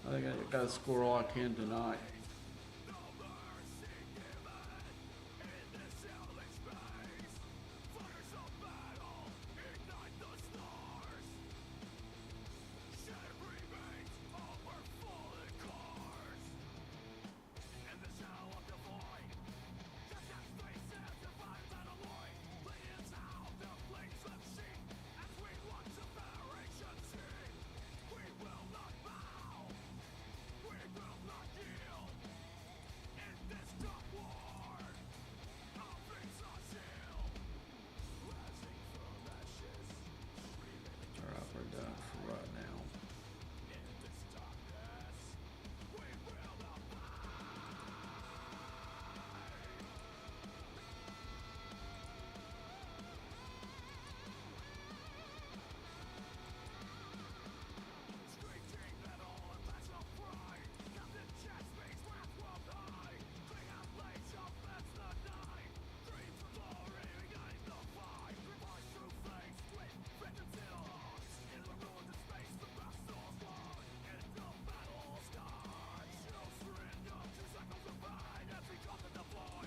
Speaker 2: I think I gotta score all I can tonight. Alright, we're done for right now.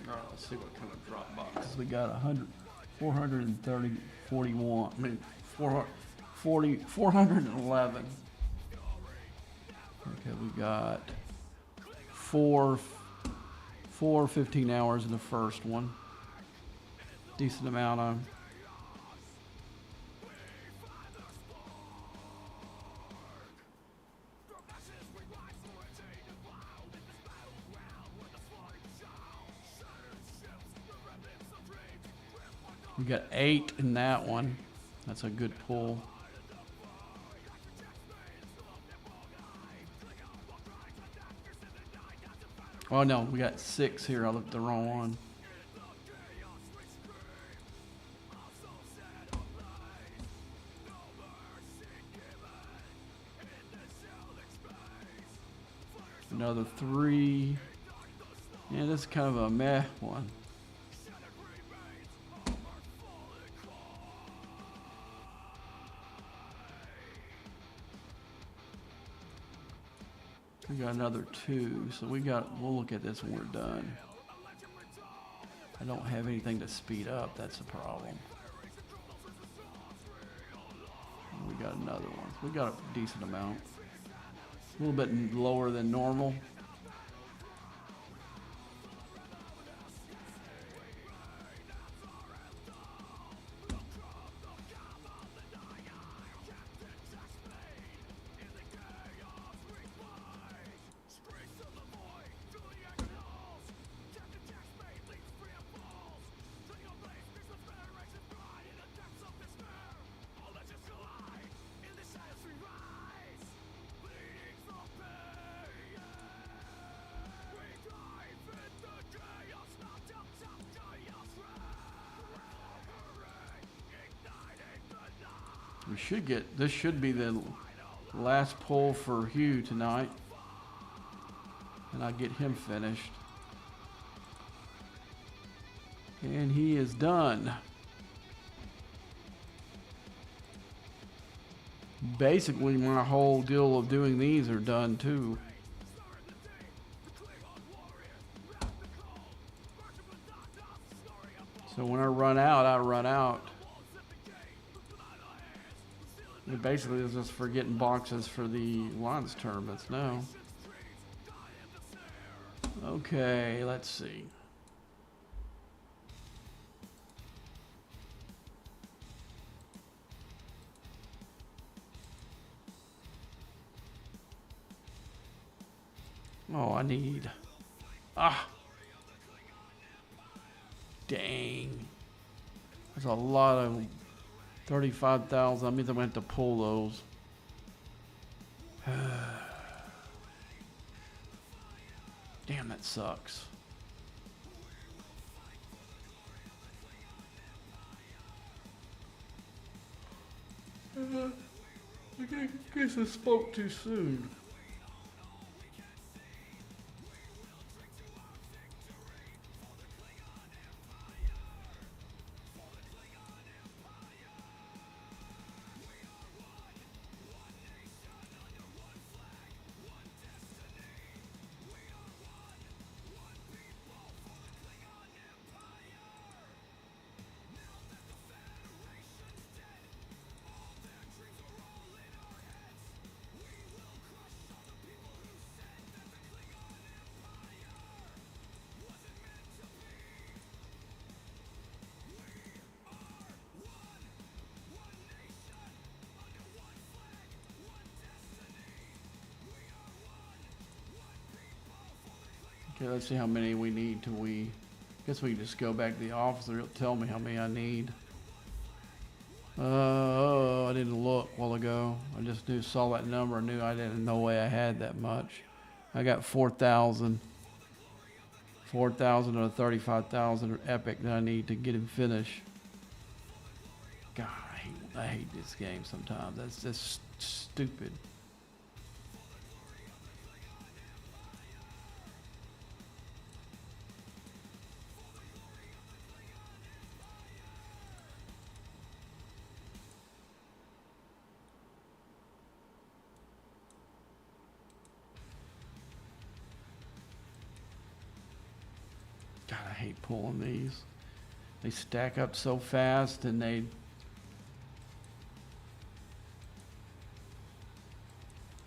Speaker 2: Alright, let's see what kind of drop box.
Speaker 3: We got 430, 41.
Speaker 2: I mean,
Speaker 3: 411. Okay, we got four 15 hours in the first one. Decent amount of. We got 8 in that one. That's a good pull. Oh no, we got 6 here. I looked the wrong one. Another 3. Yeah, this is kind of a meh one. We got another 2, so we'll look at this when we're done. I don't have anything to speed up, that's the problem. We got another one. We got a decent amount. A little bit lower than normal. This should be the last pull for Hugh tonight. And I get him finished. And he is done. Basically, my whole deal of doing these are done too. So when I run out, I run out. It basically is just for getting boxes for the Lions tournaments now. Okay, let's see. Oh, I need. Dang. There's a lot of 35,000. That means I'm going to have to pull those. Damn, that sucks.
Speaker 2: I guess I spoke too soon.
Speaker 3: Okay, let's see how many we need till we. Guess we can just go back to the office. It'll tell me how many I need. I didn't look a while ago. I just saw that number. I knew I didn't. No way I had that much. I got 4,000. 4,000 or 35,000 epic that I need to get him finished. God, I hate this game sometimes. That's just stupid. God, I hate pulling these. They stack up so fast and they.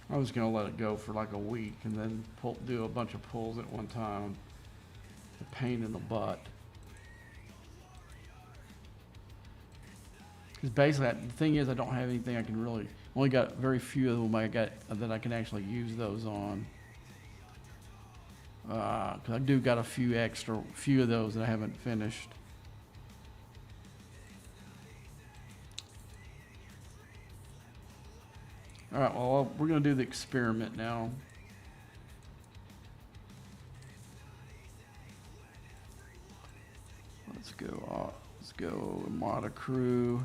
Speaker 3: I was gonna let it go for like a week and then do a bunch of pulls at one time. A pain in the butt. Because basically, the thing is, I don't have anything I can really. Only got very few of them I got that I can actually use those on. Because I do got a few of those that I haven't finished. All right, well, we're going to do the experiment now. Let's go mod a crew.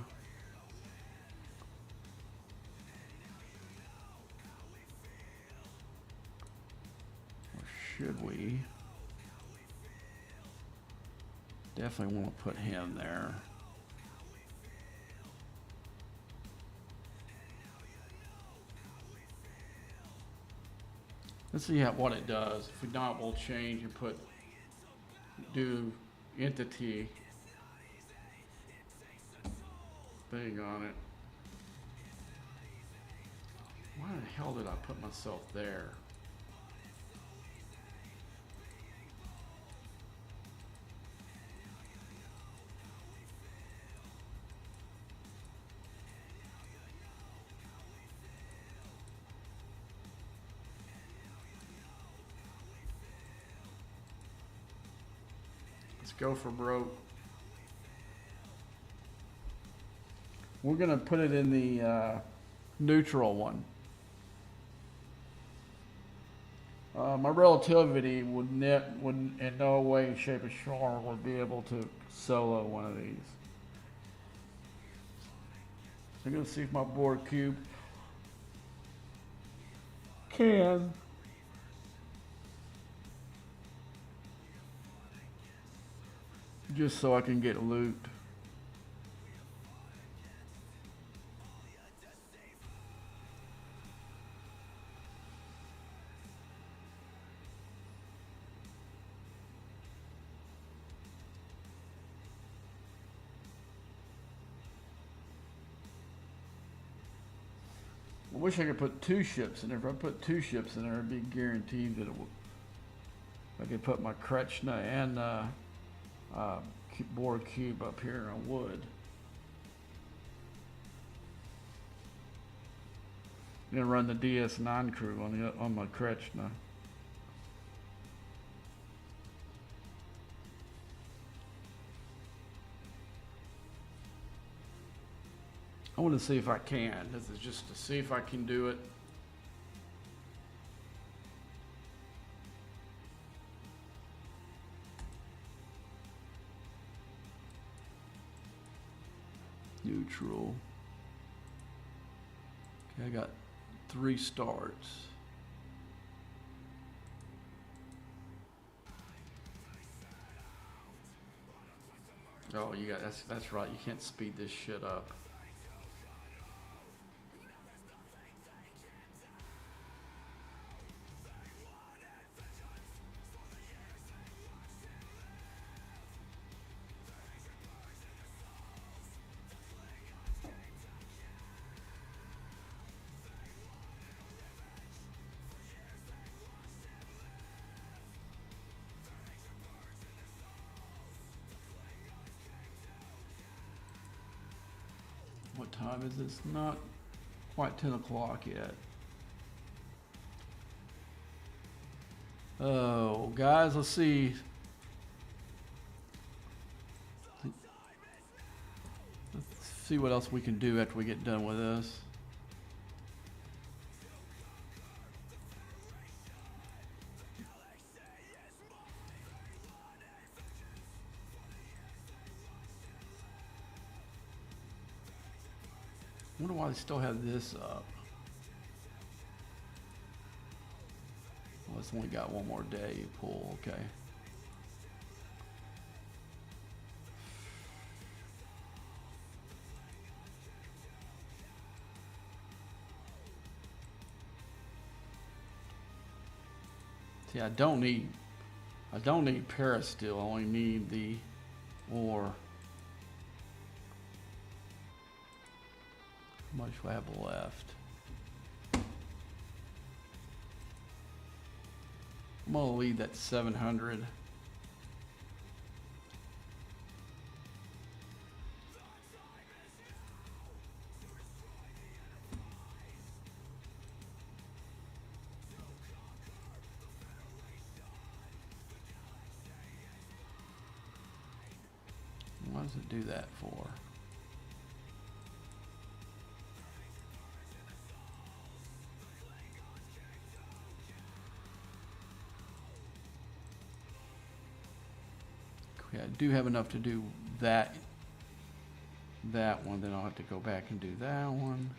Speaker 3: Should we? Definitely want to put him there. Let's see what it does. If we not, we'll change and do entity thing on it. Why the hell did I put myself there? Let's go for broke. We're gonna put it in the neutral one. My relativity would in no way, shape, or form would be able to solo one of these. So I'm gonna see if my board cube can. Just so I can get loot. I wish I could put 2 ships in there. If I put 2 ships in there, it'd be guaranteed that it would. I could put my Kretschna and board cube up here, I would. I'm gonna run the DS9 crew on my Kretschna. I want to see if I can.
Speaker 2: This is just to see if I can do it.
Speaker 3: Neutral. Okay, I got 3 starts.
Speaker 2: Oh, you got that's right. You can't speed this shit up.
Speaker 3: What time is this? Not quite 10 o'clock yet. Oh, guys, let's see. Let's see what else we can do after we get done with this. I wonder why they still have this up. Well, it's only got one more day you pull, okay. See, I don't need Paris still, I only need the ore. How much do I have left? I'm gonna leave that 700. What does it do that for? Okay, I do have enough to do that one, then I'll have to go back and do that one.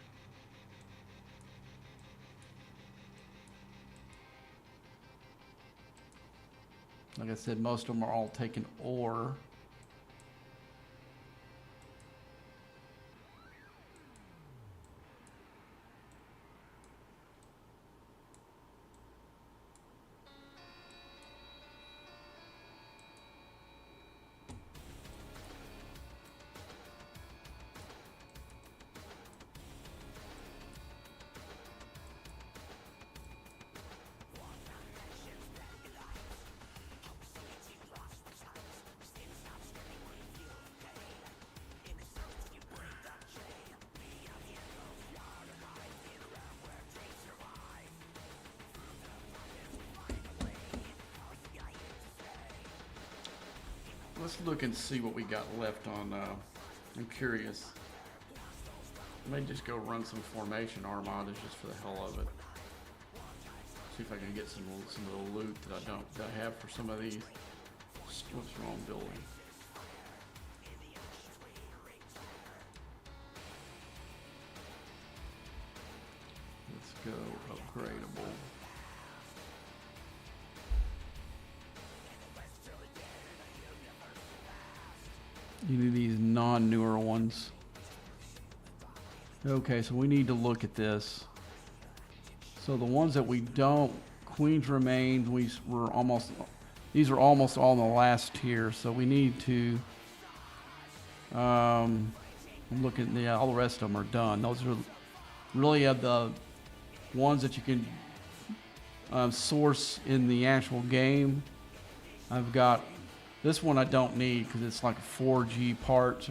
Speaker 3: Like I said, most of them are all taking ore. Let's look and see what we got left on, I'm curious. I may just go run some formation armadas just for the hell of it. See if I can get some of the loot that I have for some of these. What's wrong building? Let's go upgradable. You need these non-newer ones. Okay, so we need to look at this. So the ones that we don't, Queen's Remains, these are almost all in the last tier, so we need to, look at all the rest of them are done. Those are really the ones that you can source in the actual game. I've got this one I don't need because it's like 4G parts,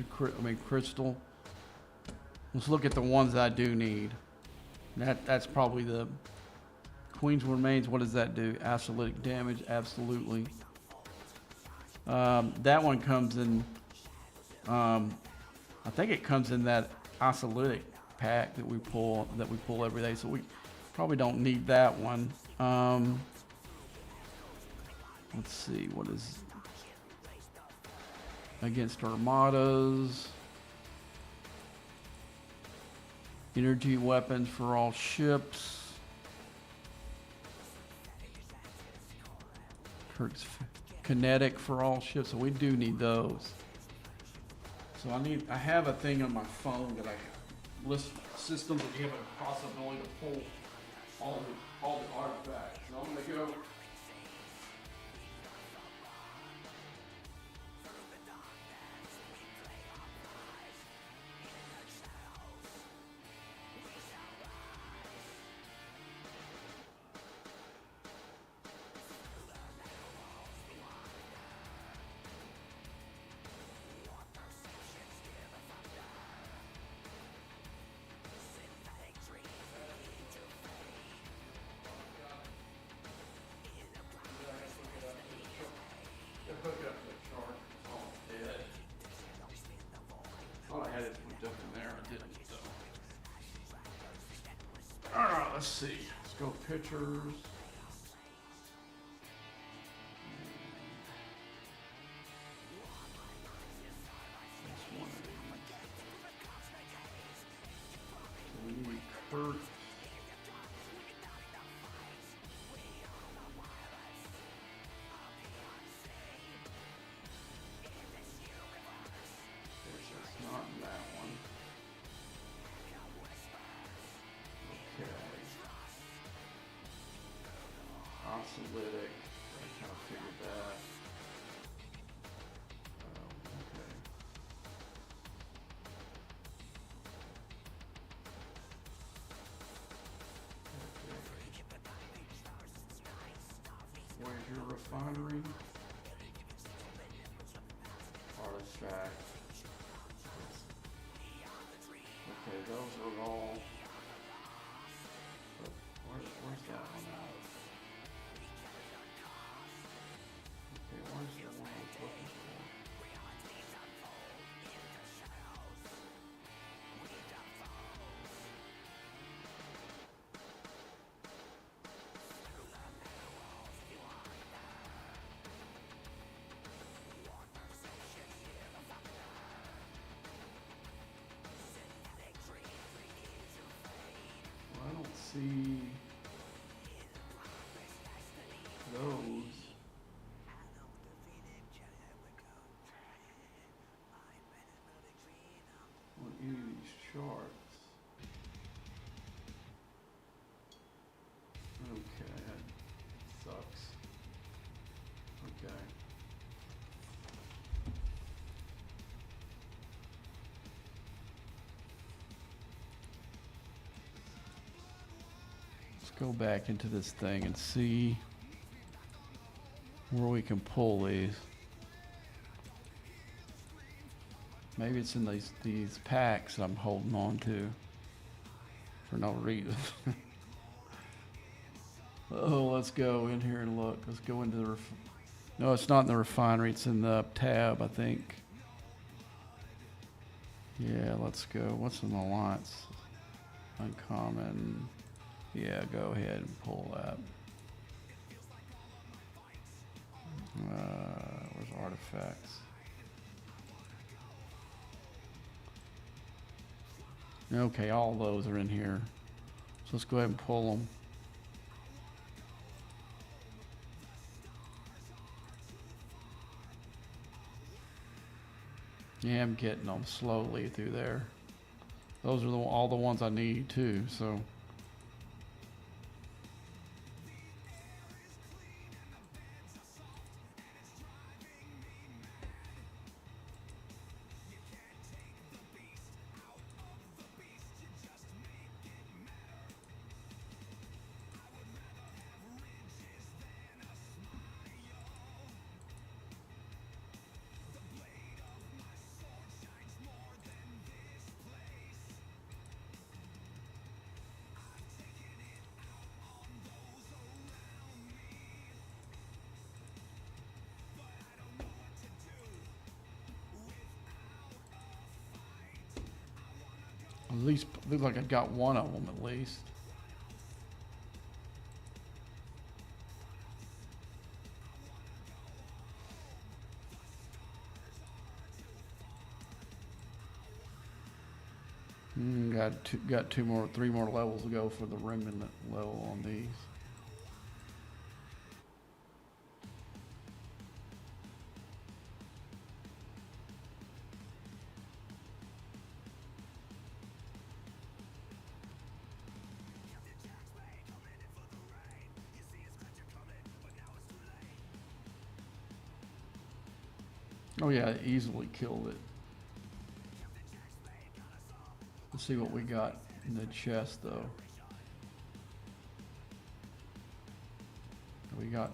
Speaker 3: crystal. Let's look at the ones that I do need. That's probably the Queen's Remains. What does that do? Absolute damage, absolutely. That one comes in, I think it comes in that isolytic pack that we pull every day, so we probably don't need that one. Let's see, what is against armadas? Energy weapons for all ships. Kinetic for all ships, so we do need those. So I have a thing on my phone that I list systems that you have a possibility to pull all the artifacts. So I'm gonna go. Hook up the chart. Oh, dead. Thought I had it hooked up in there. I didn't. So. All right, let's see. Let's go pictures. That's one of these. So we need Kurt. Not in that one. Okay. Oscillatic. I kind of figured that. Okay. Where's your refinery? Artifact. Okay, those are all. But where's that one at? Okay, where's the one I was looking for? I don't see those. On any of these charts. Okay, that sucks. Okay. Go back into this thing and see where we can pull these. Maybe it's in these packs I'm holding on to for no reason. Oh, let's go in here and look. Let's go into the no, it's not in the refinery. It's in the tab, I think. Yeah, let's go. What's an alliance? Uncommon. Yeah, go ahead and pull that. Where's artifacts? Okay, all those are in here. So let's go ahead and pull them. Yeah, I'm getting them slowly through there. Those are all the ones I need too, so. At least, looks like I got one of them at least. Got three more levels to go for the remnant level on these. Oh yeah, I easily killed it. Let's see what we got in the chest though. We got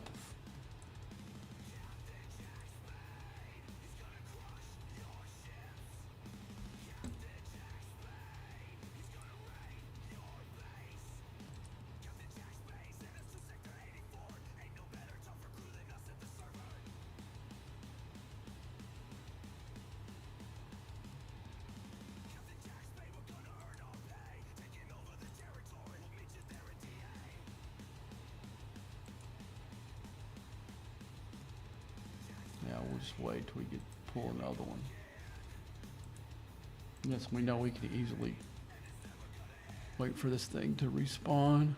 Speaker 3: yeah, we'll just wait till we pull another one. Yes, we know we can easily wait for this thing to respawn.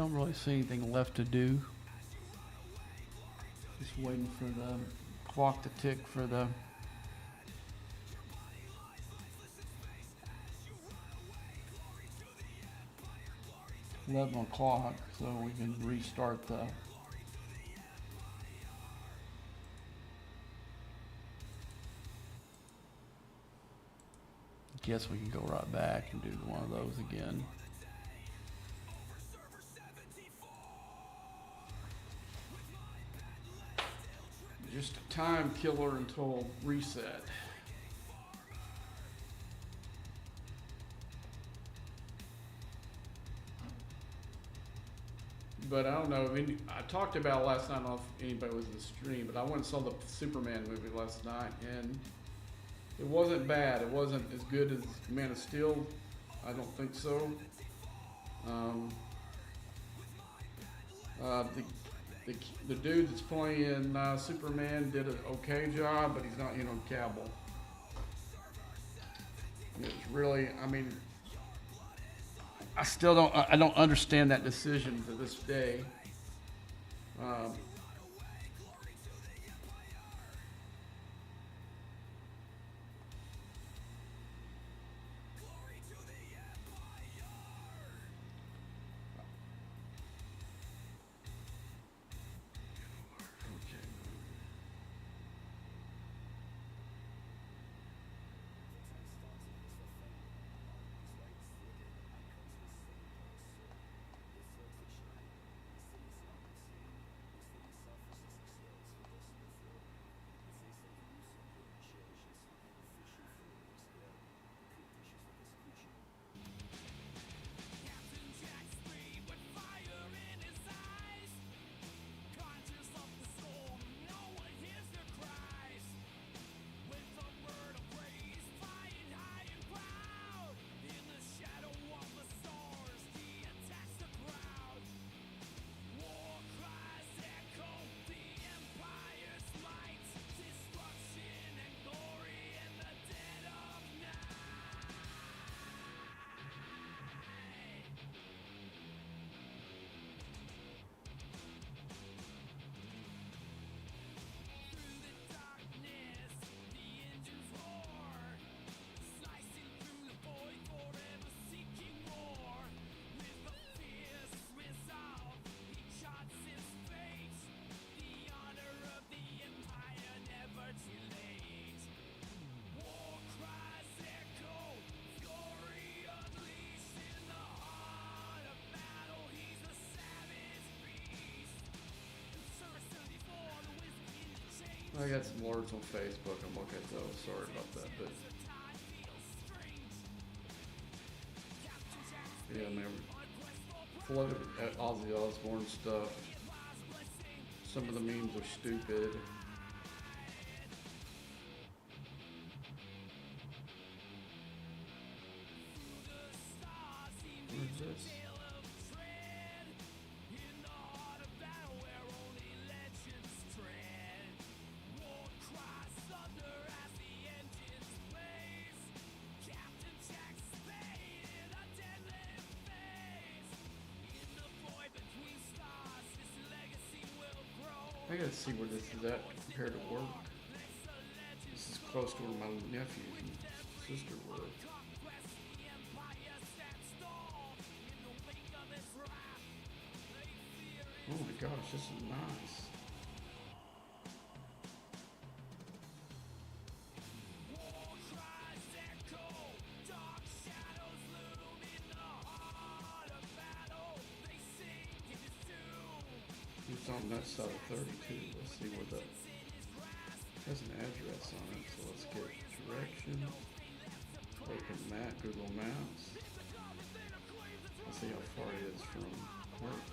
Speaker 3: don't really see anything left to do. Just waiting for the clock to tick for the 11 o'clock so we can restart the guess we can go right back and do one of those again.
Speaker 2: Just a time killer until reset. But I don't know. I mean, I talked about last night. I don't know if anybody was in the stream, but I went and saw the Superman movie last night, and it wasn't bad. It wasn't as good as Man of Steel. I don't think so. The dude that's playing Superman did an okay job, but he's not, Cavill. It's really, I mean, I don't understand that decision to this day. I got some alerts on Facebook. I'm looking at those. Sorry about that, but yeah, man, flooded at Ozzy Osbourne stuff. Some of the memes are stupid. Where's this? I gotta see where this is at compared to work. This is close to where my nephew and sister work. Oh my gosh, this is nice. It's on that side of 32. Let's see where that has an address on it. So let's get directions. Open map, Google Maps. Let's see how far it is from work.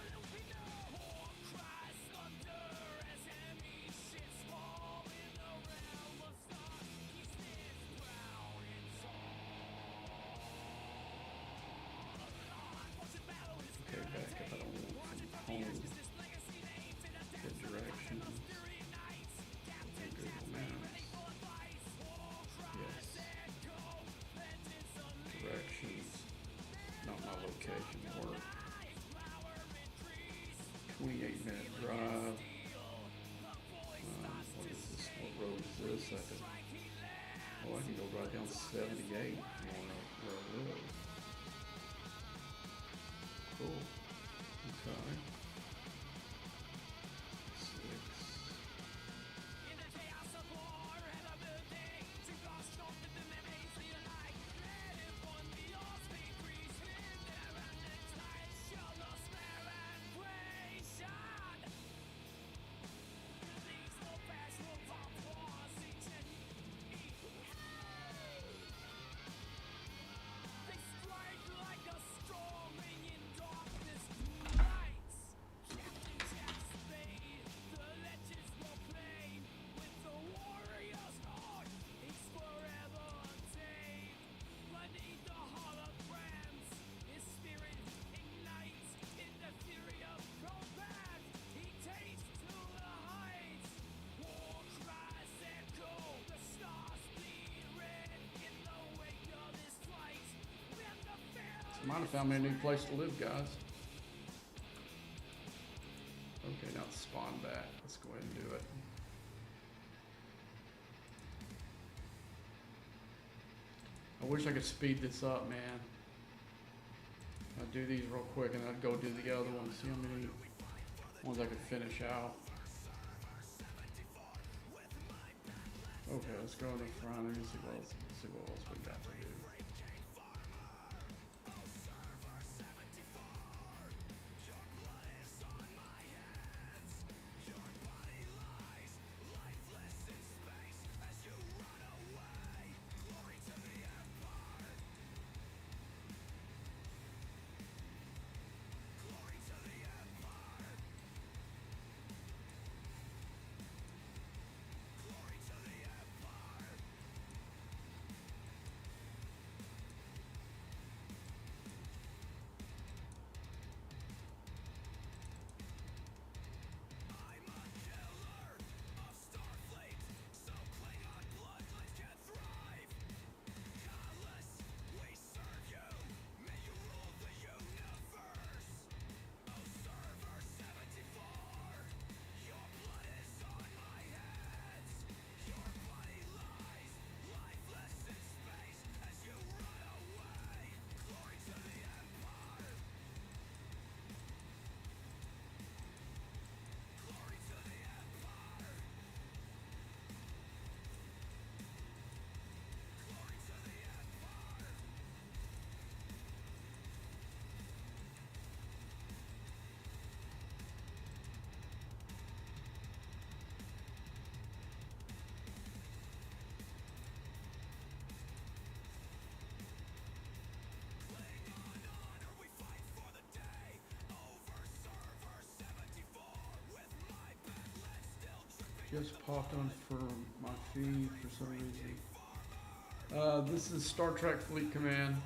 Speaker 2: Okay, back up. I don't want from home. Get directions. And Google Maps. Yes. Directions. Not my location. Work. second. Oh, I can go right down 78 if you want to know where I live. Cool. Okay. 6. Might have found me a new place to live, guys. Okay, now it's spawn back. Let's go ahead and do it. I wish I could speed this up, man. I'd do these real quick and I'd go do the other ones, see how many ones I could finish out. Okay, let's go in the front and see what else we got to do. Just popped on for my feed for some reason. This is Star Trek Fleet Command.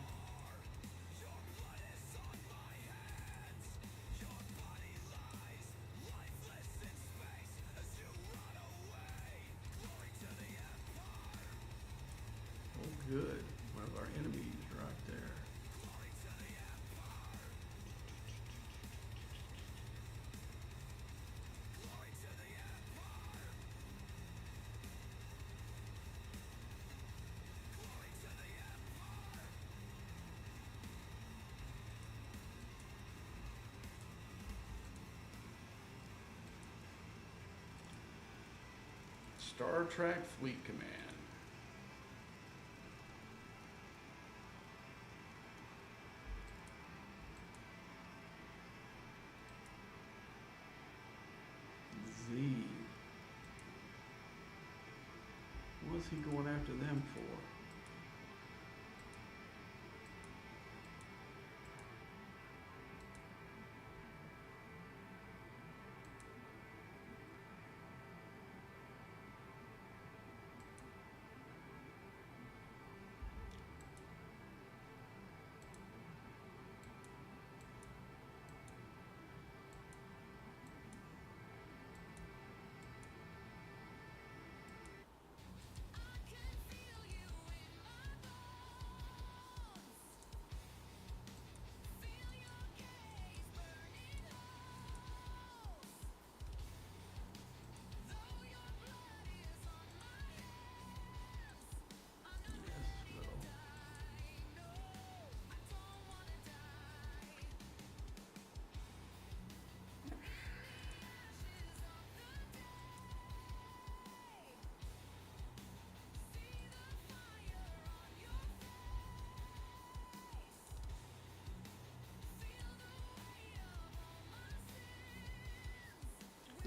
Speaker 2: Oh, good. One of our enemies right there. Star Trek Fleet Command. Z. What's he going after them for?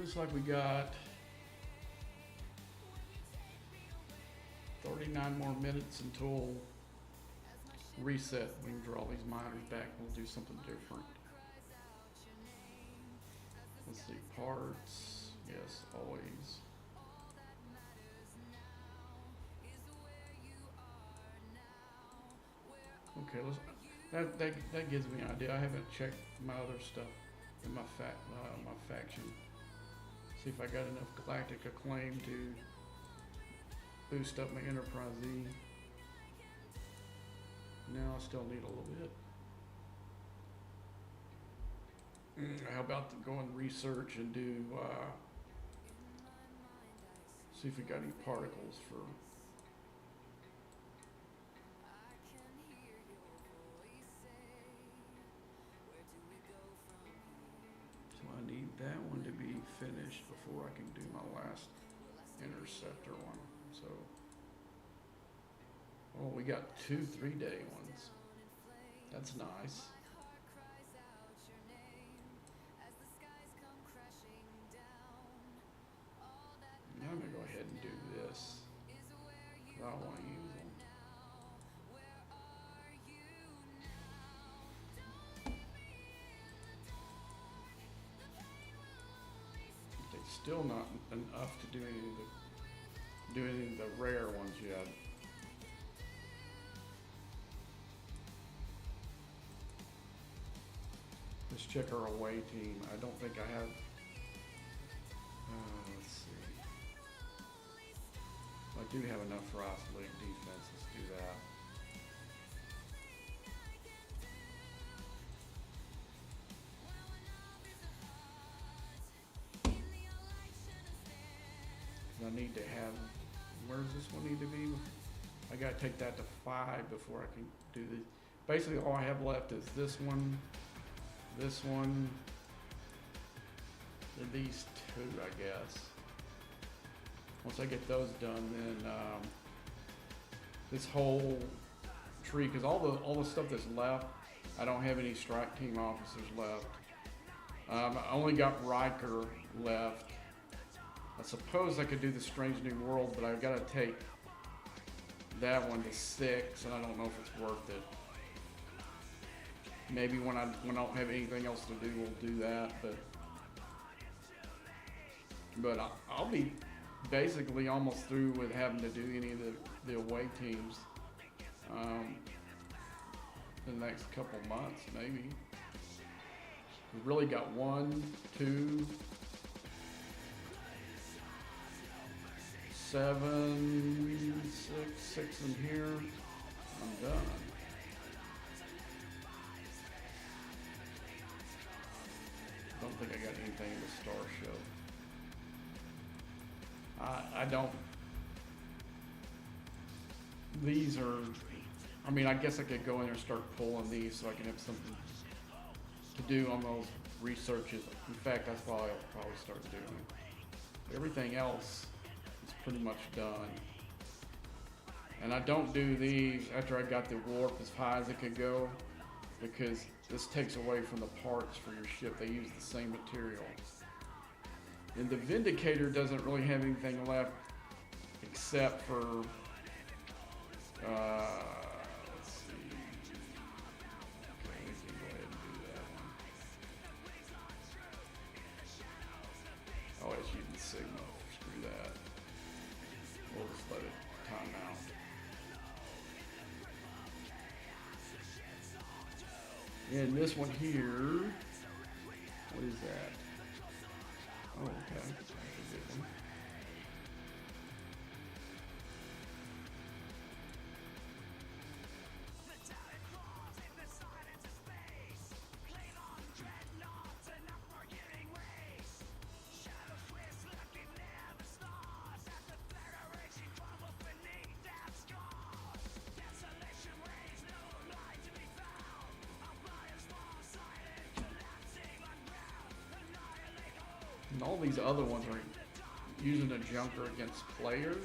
Speaker 2: Looks like we got 39 more minutes until reset. We can draw these miners back. We'll do something different. Let's see, parts. Yes, always. Okay, that gives me an idea. I haven't checked my other stuff in my faction. See if I got enough galactic acclaim to boost up my Enterprise E. No, I still need a little bit. How about to go and research and do see if we got any particles for. So I need that one to be finished before I can do my last interceptor one. So, oh, we got 2 3-day ones. That's nice. Now I'm gonna go ahead and do this. I don't want to use them. It's still not enough to do any of the rare ones yet. Let's check our away team. I don't think I have. Let's see. I do have enough for isolated defense. Let's do that. I need to have, where does this one need to be? I gotta take that to 5 before I can do this. Basically all I have left is this one, and these 2, I guess. Once I get those done, then this whole tree, because all the stuff that's left, I don't have any strike team officers left. I only got Riker left. I suppose I could do the Strange New World, but I've got to take that one to 6, and I don't know if it's worth it. Maybe when I don't have anything else to do, we'll do that. But I'll be basically almost through with having to do any of the away teams in the next couple months, maybe. We've really got 1, 2, 7, 6 in here. I'm done. Don't think I got anything in the Star Show. I don't. These are. I mean, I guess I could go in there and start pulling these so I can have something to do on those researches. In fact, that's what I'll probably start doing. Everything else is pretty much done. And I don't do these after I got the warp as high as it could go, because this takes away from the parts for your ship. They use the same material. And the Vindicator doesn't really have anything left except for, let's see. Okay, we can go ahead and do that one. Oh, it's using Sigma. Screw that. We'll just let it time out. And this one here, what is that? Oh, okay. That's a good one. And all these other ones are using a junker against players.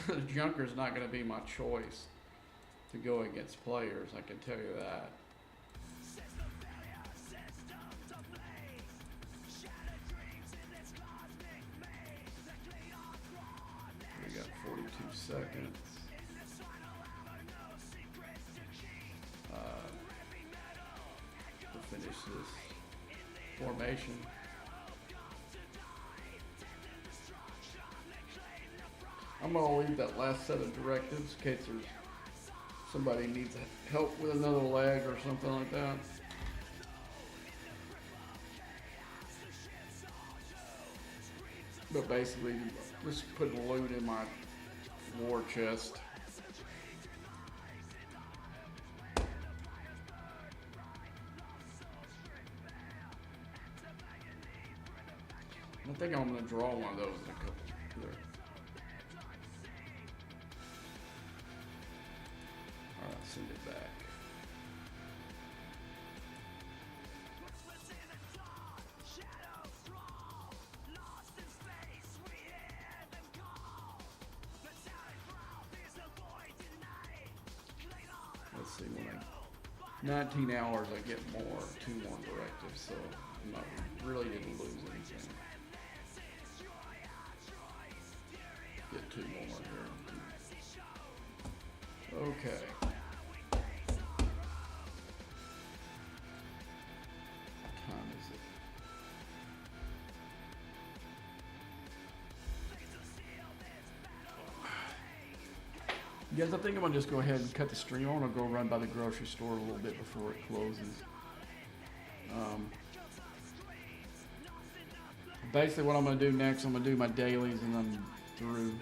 Speaker 2: The junker's not going to be my choice to go against players, I can tell you that. seconds. To finish this formation. I'm gonna leave that last set of directives in case there's somebody needs help with another leg or something like that. But basically, just putting loot in my war chest. I think I'm gonna draw one of those in a couple. There. All right, send it back. Let's see, when 19 hours I get more, 2 more directives, so I'm not really didn't lose anything. Get 2 more here. Okay. What time is it? Guys, I think I'm gonna just go ahead and cut the stream. I wanna go run by the grocery store a little bit before it closes. Basically what I'm gonna do next, I'm gonna do my dailies and I'm through.